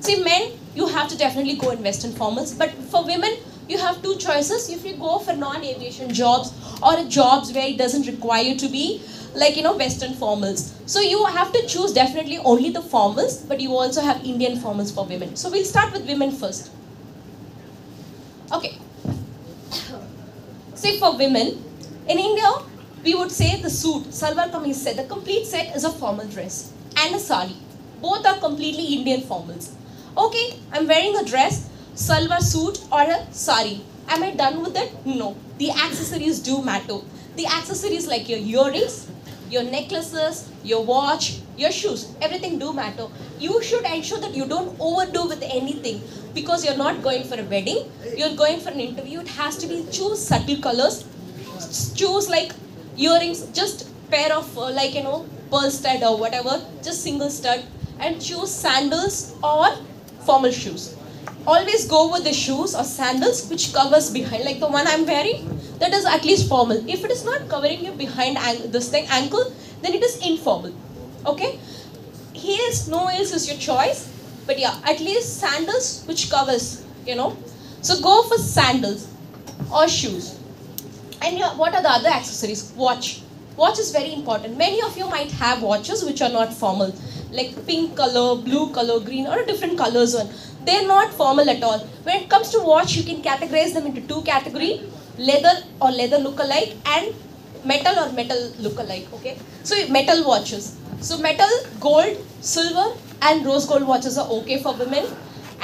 [SPEAKER 6] see, men, you have to definitely go in Western formals. But for women, you have two choices. If you go for non-aviation jobs or jobs where it doesn't require you to be like, Western formals. So you have to choose definitely only the formals, but you also have Indian formals for women. So we'll start with women first. Okay. See, for women, in India, we would say the suit, salwar kameez set, the complete set is a formal dress and a sari. Both are completely Indian formals. Okay, I'm wearing a dress, salwar suit or a sari. Am I done with it? No. The accessories do matter. The accessories like your earrings, your necklaces, your watch, your shoes, everything do matter. You should ensure that you don't overdo with anything, because you're not going for a wedding, you're going for an interview. It has to be, choose subtle colors, choose like earrings, just pair of pearl stud or whatever, just single stud, and choose sandals or formal shoes. Always go with the shoes or sandals which covers behind, like the one I'm wearing, that is at least formal. If it is not covering you behind this thing ankle, then it is informal. Okay, heels, no heels is your choice, but yeah, at least sandals which covers, so go for sandals or shoes. And what are the other accessories? Watch is very important. Many of you might have watches which are not formal, like pink color, blue color, green, or a different colors one. They're not formal at all. When it comes to watch, you can categorize them into two categories: leather or leather look-alike, and metal or metal look-alike. Okay, so metal watches. So metal, gold, silver, and rose gold watches are okay for women.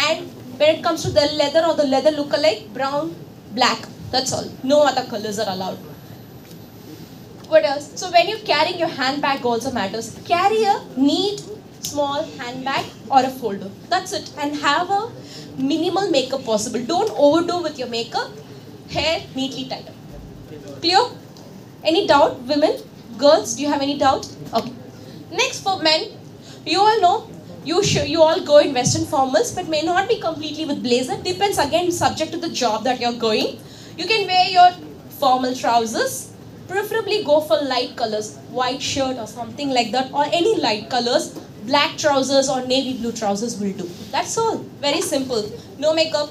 [SPEAKER 6] And when it comes to the leather or the leather look-alike, brown, black. That's all. No other colors are allowed. What else? So when you're carrying your handbag also matters. Carry a neat, small handbag or a folder. That's it. And have a minimal makeup possible. Don't overdo with your makeup. Hair neatly tied up. Clear? Any doubt? Women? Girls? Do you have any doubt? Okay. Next for men, you all know, you all go in western formals, but may not be completely with blazer. Depends again, subject to the job that you're going. You can wear your formal trousers. Preferably go for light colors, white shirt or something like that, or any light colors. Black trousers or navy blue trousers will do. That's all. Very simple. No makeup.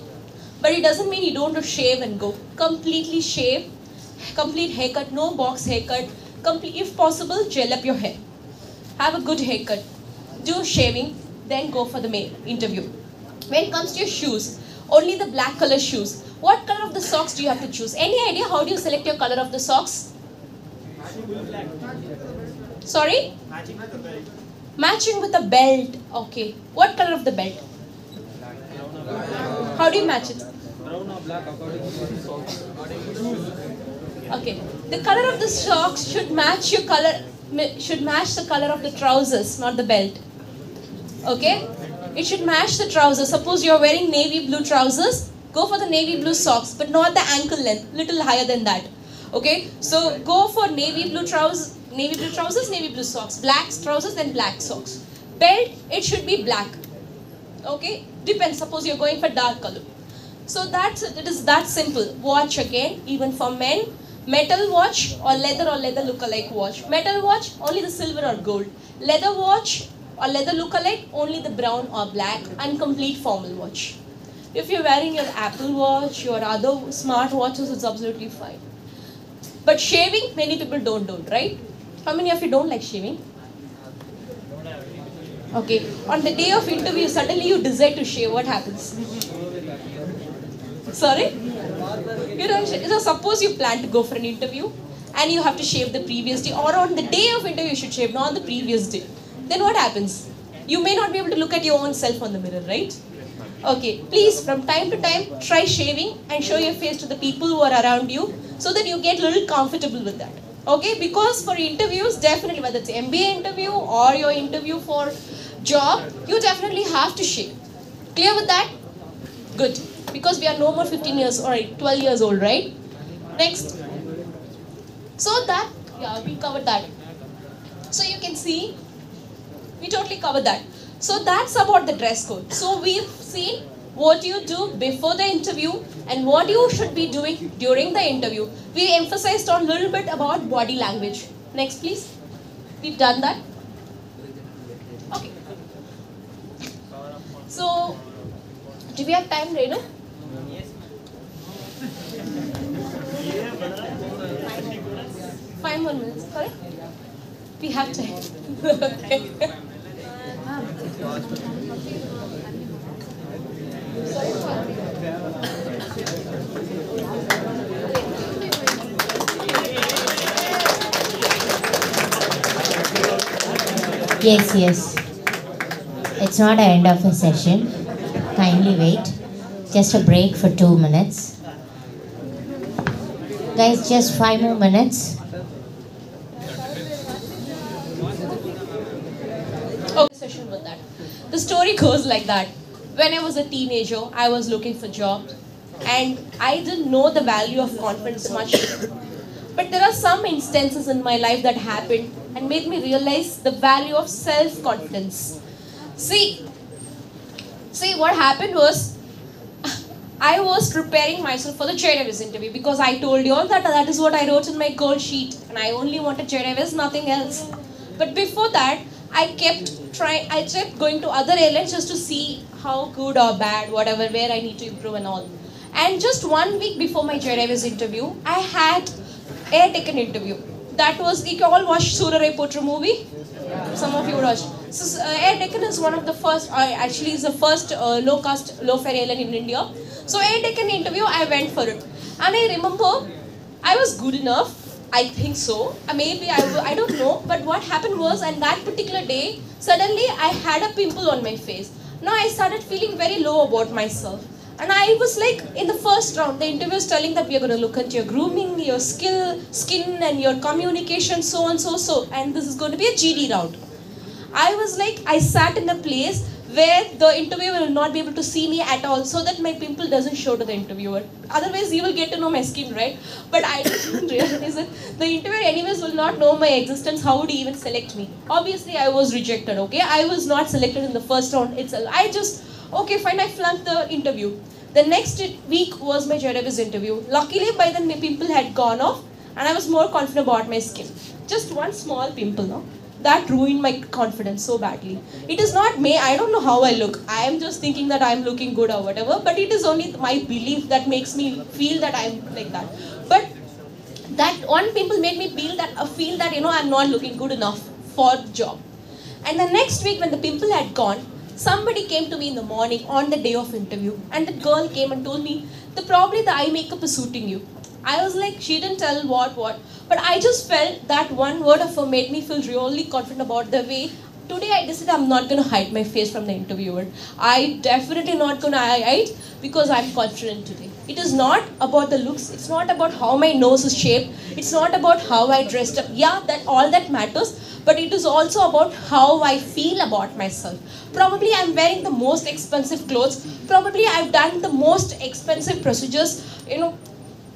[SPEAKER 6] But it doesn't mean you don't have to shave and go. Completely shave. Complete haircut. No box haircut. If possible, gel up your hair. Have a good haircut. Do shaving. Then go for the interview. When it comes to your shoes, only the black color shoes. What color of the socks do you have to choose? Any idea how do you select your color of the socks? Sorry? Matching with a belt. Okay. What color of the belt? How do you match it?
[SPEAKER 5] Brown or black according to the socks.
[SPEAKER 6] Okay. The color of the socks should match your color. Should match the color of the trousers, not the belt. Okay? It should match the trousers. Suppose you are wearing navy blue trousers, go for the navy blue socks, but not the ankle length. Little higher than that. Okay? So go for navy blue trousers, navy blue socks. Black trousers, then black socks. Belt, it should be black. Okay? Depends. Suppose you're going for dark color. So that's it. It is that simple. Watch again, even for men. Metal watch or leather look-alike watch. Metal watch, only the silver or gold. Leather watch or leather look-alike, only the brown or black, and complete formal watch. If you're wearing your Apple Watch, your other smart watches, it's absolutely fine. But shaving, many people don't do, right? How many of you don't like shaving? Okay. On the day of interview, suddenly you decide to shave. What happens? Sorry? You don't shave. So suppose you plan to go for an interview and you have to shave the previous day, or on the day of interview you should shave, not on the previous day. Then what happens? You may not be able to look at your own self on the mirror, right? Okay, please from time to time try shaving and show your face to the people who are around you so that you get a little comfortable with that. Okay, because for interviews, definitely whether it's MBA interview or your interview for job, you definitely have to shave. Clear with that? Good. Because we are no more 15 years or 12 years old, right? Next. So that, yeah, we covered that. So you can see, we totally covered that. So that's about the dress code. So we've seen what you do before the interview and what you should be doing during the interview. We emphasized on a little bit about body language. Next, please. We've done that. Okay. So, do we have time, Renu? Yes. 5 more minutes, correct? We have time. Okay.
[SPEAKER 4] Yes, yes. It's not the end of a session. Kindly wait. Just a break for 2 minutes. Guys, just 5 more minutes.
[SPEAKER 6] Session with that. The story goes like that. When I was a teenager, I was looking for jobs and I didn't know the value of confidence much. But there are some instances in my life that happened and made me realize the value of self-confidence. See, what happened was, I was preparing myself for the JRS interview because I told you all that that is what I wrote in my goal sheet and I only wanted JRS, nothing else. But before that, I kept going to other airlines just to see how good or bad, whatever, where I need to improve and all. And just 1 week before my JRS interview, I had Air Deccan interview. That was, you all watched Surya Potra movie? Some of you watched. So Air Deccan is one of the first, actually is the first low-cost, low-fare airline in India. So Air Deccan interview, I went for it. And I remember, I was good enough. I think so. Maybe I don't know. But what happened was, on that particular day, suddenly I had a pimple on my face. Now I started feeling very low about myself. And I was like, in the first round, the interview was telling that we are going to look at your grooming, your skin and your communication, so on, so. And this is going to be a GD round. I was like, I sat in a place where the interviewer will not be able to see me at all so that my pimple doesn't show to the interviewer. Otherwise, you will get to know my skin, right? But I didn't realize that the interviewer anyways will not know my existence. How would he even select me? Obviously, I was rejected, okay? I was not selected in the first round itself. Okay, fine, I flunked the interview. The next week was my JRS interview. Luckily, by then my pimple had gone off and I was more confident about my skin. Just one small pimple, no? That ruined my confidence so badly. It is not me, I don't know how I look. I am just thinking that I am looking good or whatever, but it is only my belief that makes me feel that I am like that. But that one pimple made me feel that I am not looking good enough for the job. And the next week when the pimple had gone, somebody came to me in the morning on the day of interview and the girl came and told me, probably the eye makeup is suiting you. I was like, she didn't tell what, but I just felt that one word of her made me feel really confident about the way. Today I decided I'm not going to hide my face from the interviewer. I definitely not going to hide because I'm confident today. It is not about the looks. It's not about how my nose is shaped. It's not about how I dressed up. Yeah, all that matters. But it is also about how I feel about myself. Probably I'm wearing the most expensive clothes. Probably I've done the most expensive procedures,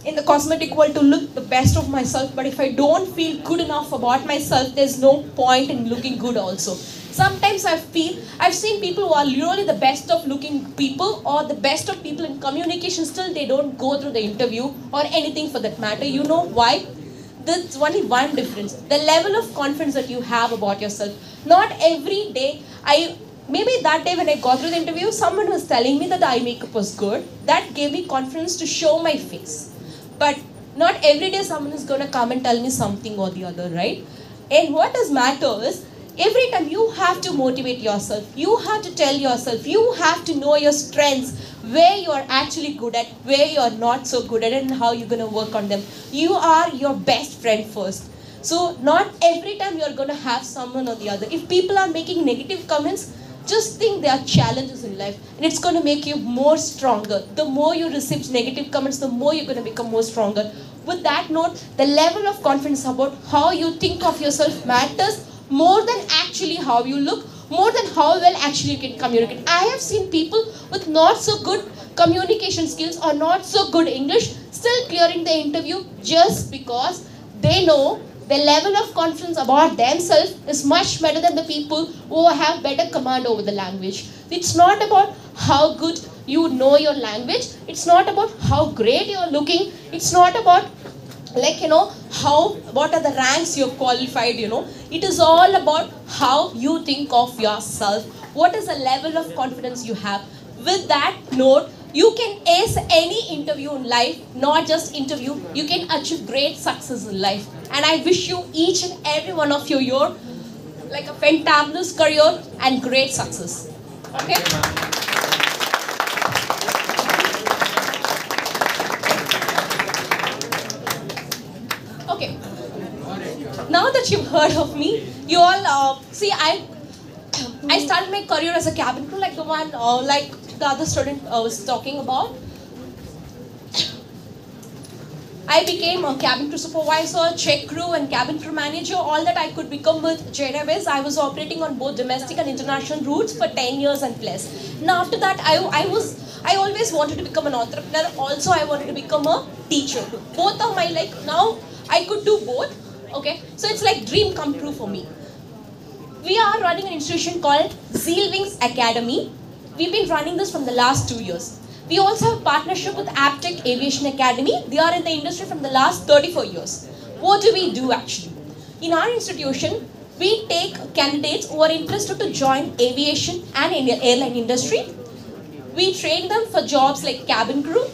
[SPEAKER 6] in the cosmetic world to look the best of myself. But if I don't feel good enough about myself, there's no point in looking good also. Sometimes I've seen people who are literally the best of looking people or the best of people in communication, still they don't go through the interview or anything for that matter. You know why? There's only one difference. The level of confidence that you have about yourself. Not every day, maybe that day when I got through the interview, someone was telling me that the eye makeup was good. That gave me confidence to show my face. But not every day someone is going to come and tell me something or the other, right? And what does matter is, every time you have to motivate yourself, you have to tell yourself, you have to know your strengths, where you are actually good at, where you are not so good at, and how you're going to work on them. You are your best friend first. So not every time you're going to have someone or the other. If people are making negative comments, just think there are challenges in life and it's going to make you more stronger. The more you receive negative comments, the more you're going to become more stronger. With that note, the level of confidence about how you think of yourself matters more than actually how you look, more than how well actually you can communicate. I have seen people with not so good communication skills or not so good English still clearing the interview just because they know the level of confidence about themselves is much better than the people who have better command over the language. It's not about how good you know your language. It's not about how great you're looking. It's not about what are the ranks you've qualified, It is all about how you think of yourself. What is the level of confidence you have? With that note, you can ace any interview in life, not just interview. You can achieve great success in life. And I wish you, each and every one of you, a fantabulous career and great success. Okay? Okay. Now that you've heard of me, you all see, I started my career as a cabin crew, like the one, like the other student was talking about. I became a cabin crew supervisor, check crew, and cabin crew manager. All that I could become with Jet Airways. I was operating on both domestic and international routes for 10 years and plus. Now after that, I always wanted to become an entrepreneur. Also, I wanted to become a teacher. Both are my, like, now I could do both. Okay, so it's like dream come true for me. We are running an institution called Zeal Wings Academy. We've been running this from the last 2 years. We also have a partnership with Aptech Aviation Academy. They are in the industry from the last 34 years. What do we do actually? In our institution, we take candidates who are interested to join aviation and airline industry. We train them for jobs like cabin crew,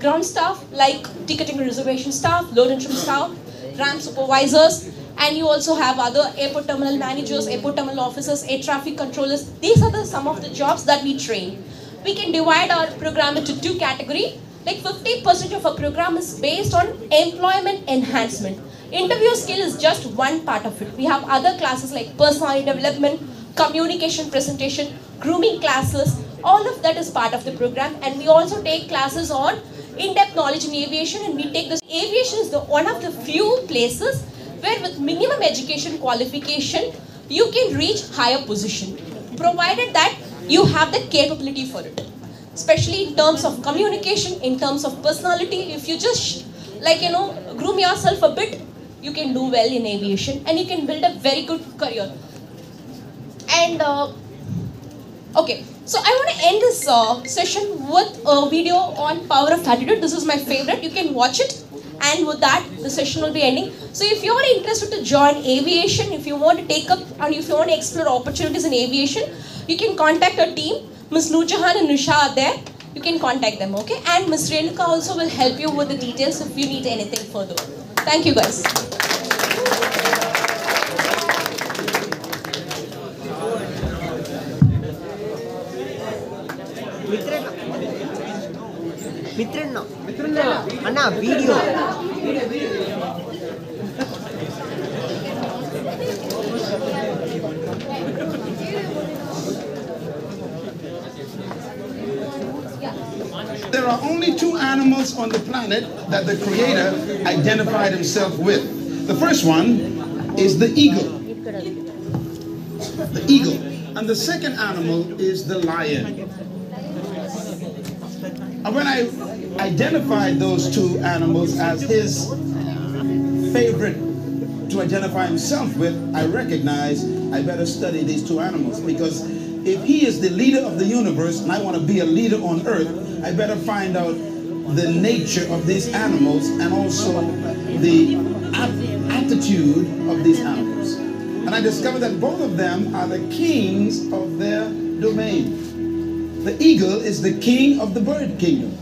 [SPEAKER 6] ground staff like ticketing reservation staff, load and trim staff, ramp supervisors, and you also have other airport terminal managers, airport terminal officers, air traffic controllers. These are some of the jobs that we train. We can divide our program into two categories. Like 50% of our program is based on employment enhancement. Interview skill is just one part of it. We have other classes like personality development, communication presentation, grooming classes. All of that is part of the program. And we also take classes on in-depth knowledge in aviation, and we take this. Aviation is one of the few places where with minimum education qualification, you can reach higher position, provided that you have the capability for it. Especially in terms of communication, in terms of personality. If you just, groom yourself a bit, you can do well in aviation and you can build a very good career. And, okay, so I want to end this session with a video on Power of Attitude. This is my favorite. You can watch it. And with that, the session will be ending. So if you are interested to join aviation, if you want to take up and if you want to explore opportunities in aviation, you can contact our team. Ms. Noorjahan and Nisha are there. You can contact them, okay? And Ms. Renuka also will help you with the details if you need anything further. Thank you, guys.
[SPEAKER 7] Mitrana, Anna, video.
[SPEAKER 8] There are only two animals on the planet that the Creator identified himself with. The first one is the eagle. The eagle. And the second animal is the lion. And when I identified those two animals as his favorite to identify himself with, I recognized I better study these two animals, because if he is the leader of the universe and I want to be a leader on earth, I better find out the nature of these animals and also the attitude of these animals. And I discovered that both of them are the kings of their domain. The eagle is the king of the bird kingdom,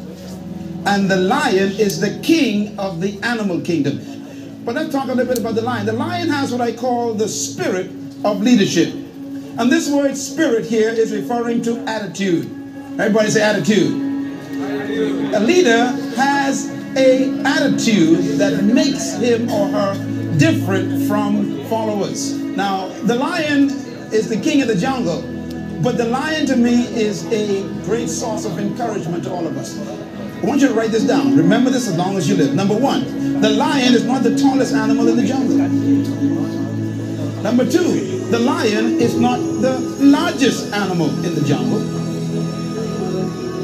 [SPEAKER 8] and the lion is the king of the animal kingdom. But let's talk a little bit about the lion. The lion has what I call the spirit of leadership. And this word spirit here is referring to attitude. Everybody say attitude. A leader has an attitude that makes him or her different from followers. Now, the lion is the king of the jungle, but the lion to me is a great source of encouragement to all of us. I want you to write this down. Remember this as long as you live. Number one, the lion is not the tallest animal in the jungle. Number two, the lion is not the largest animal in the jungle.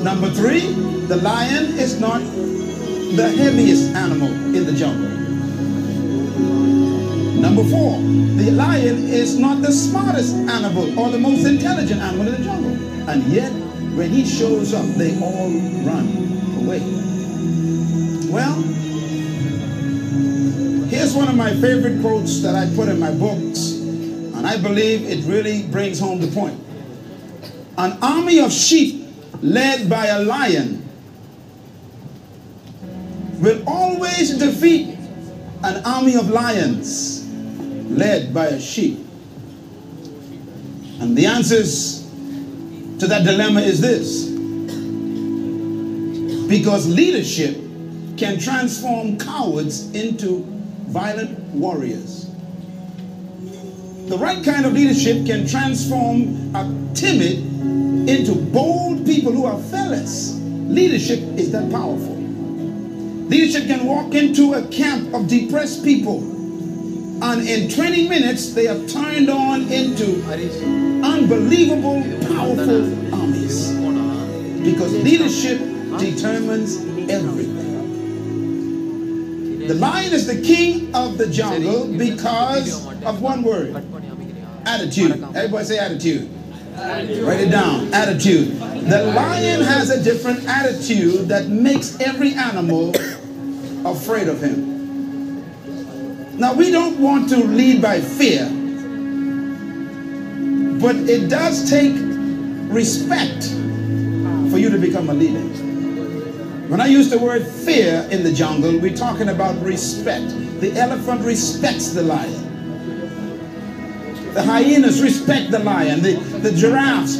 [SPEAKER 8] Number three, the lion is not the heaviest animal in the jungle. Number four, the lion is not the smartest animal or the most intelligent animal in the jungle. And yet, when he shows up, they all run away. Well, here's one of my favorite quotes that I put in my books, and I believe it really brings home the point. An army of sheep led by a lion will always defeat an army of lions led by a sheep. And the answers to that dilemma is this: because leadership can transform cowards into violent warriors. The right kind of leadership can transform a timid into bold people who are fearless. Leadership is that powerful. Leadership can walk into a camp of depressed people, and in 20 minutes they are turned on into unbelievable, powerful armies. Because leadership determines everything. The lion is the king of the jungle because of one word: attitude. Everybody say attitude. Write it down. Attitude. The lion has a different attitude that makes every animal afraid of him. Now, we don't want to lead by fear, but it does take respect for you to become a leader. When I use the word fear in the jungle, we're talking about respect. The elephant respects the lion. The hyenas respect the lion. The giraffes,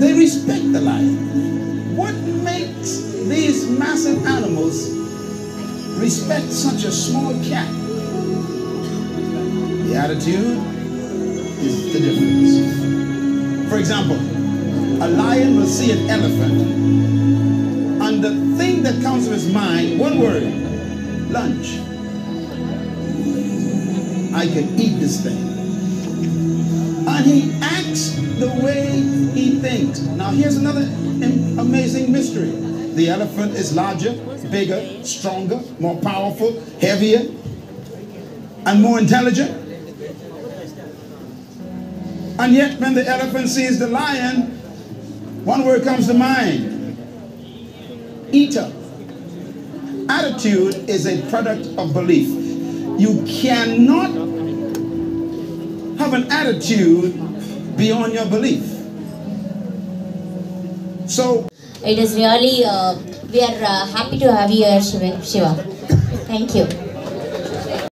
[SPEAKER 8] they respect the lion. What makes these massive animals respect such a small cat? The attitude is the difference. For example, a lion will see an elephant, and the thing that comes to his mind, one word: lunch. I can eat this thing. And he acts the way he thinks. Now here's another amazing mystery. The elephant is larger, bigger, stronger, more powerful, heavier, and more intelligent. And yet when the elephant sees the lion, one word comes to mind: eater. Attitude is a product of belief. You cannot have an attitude beyond your belief. So
[SPEAKER 4] it is really, we are happy to have you here, Shiva. Thank you.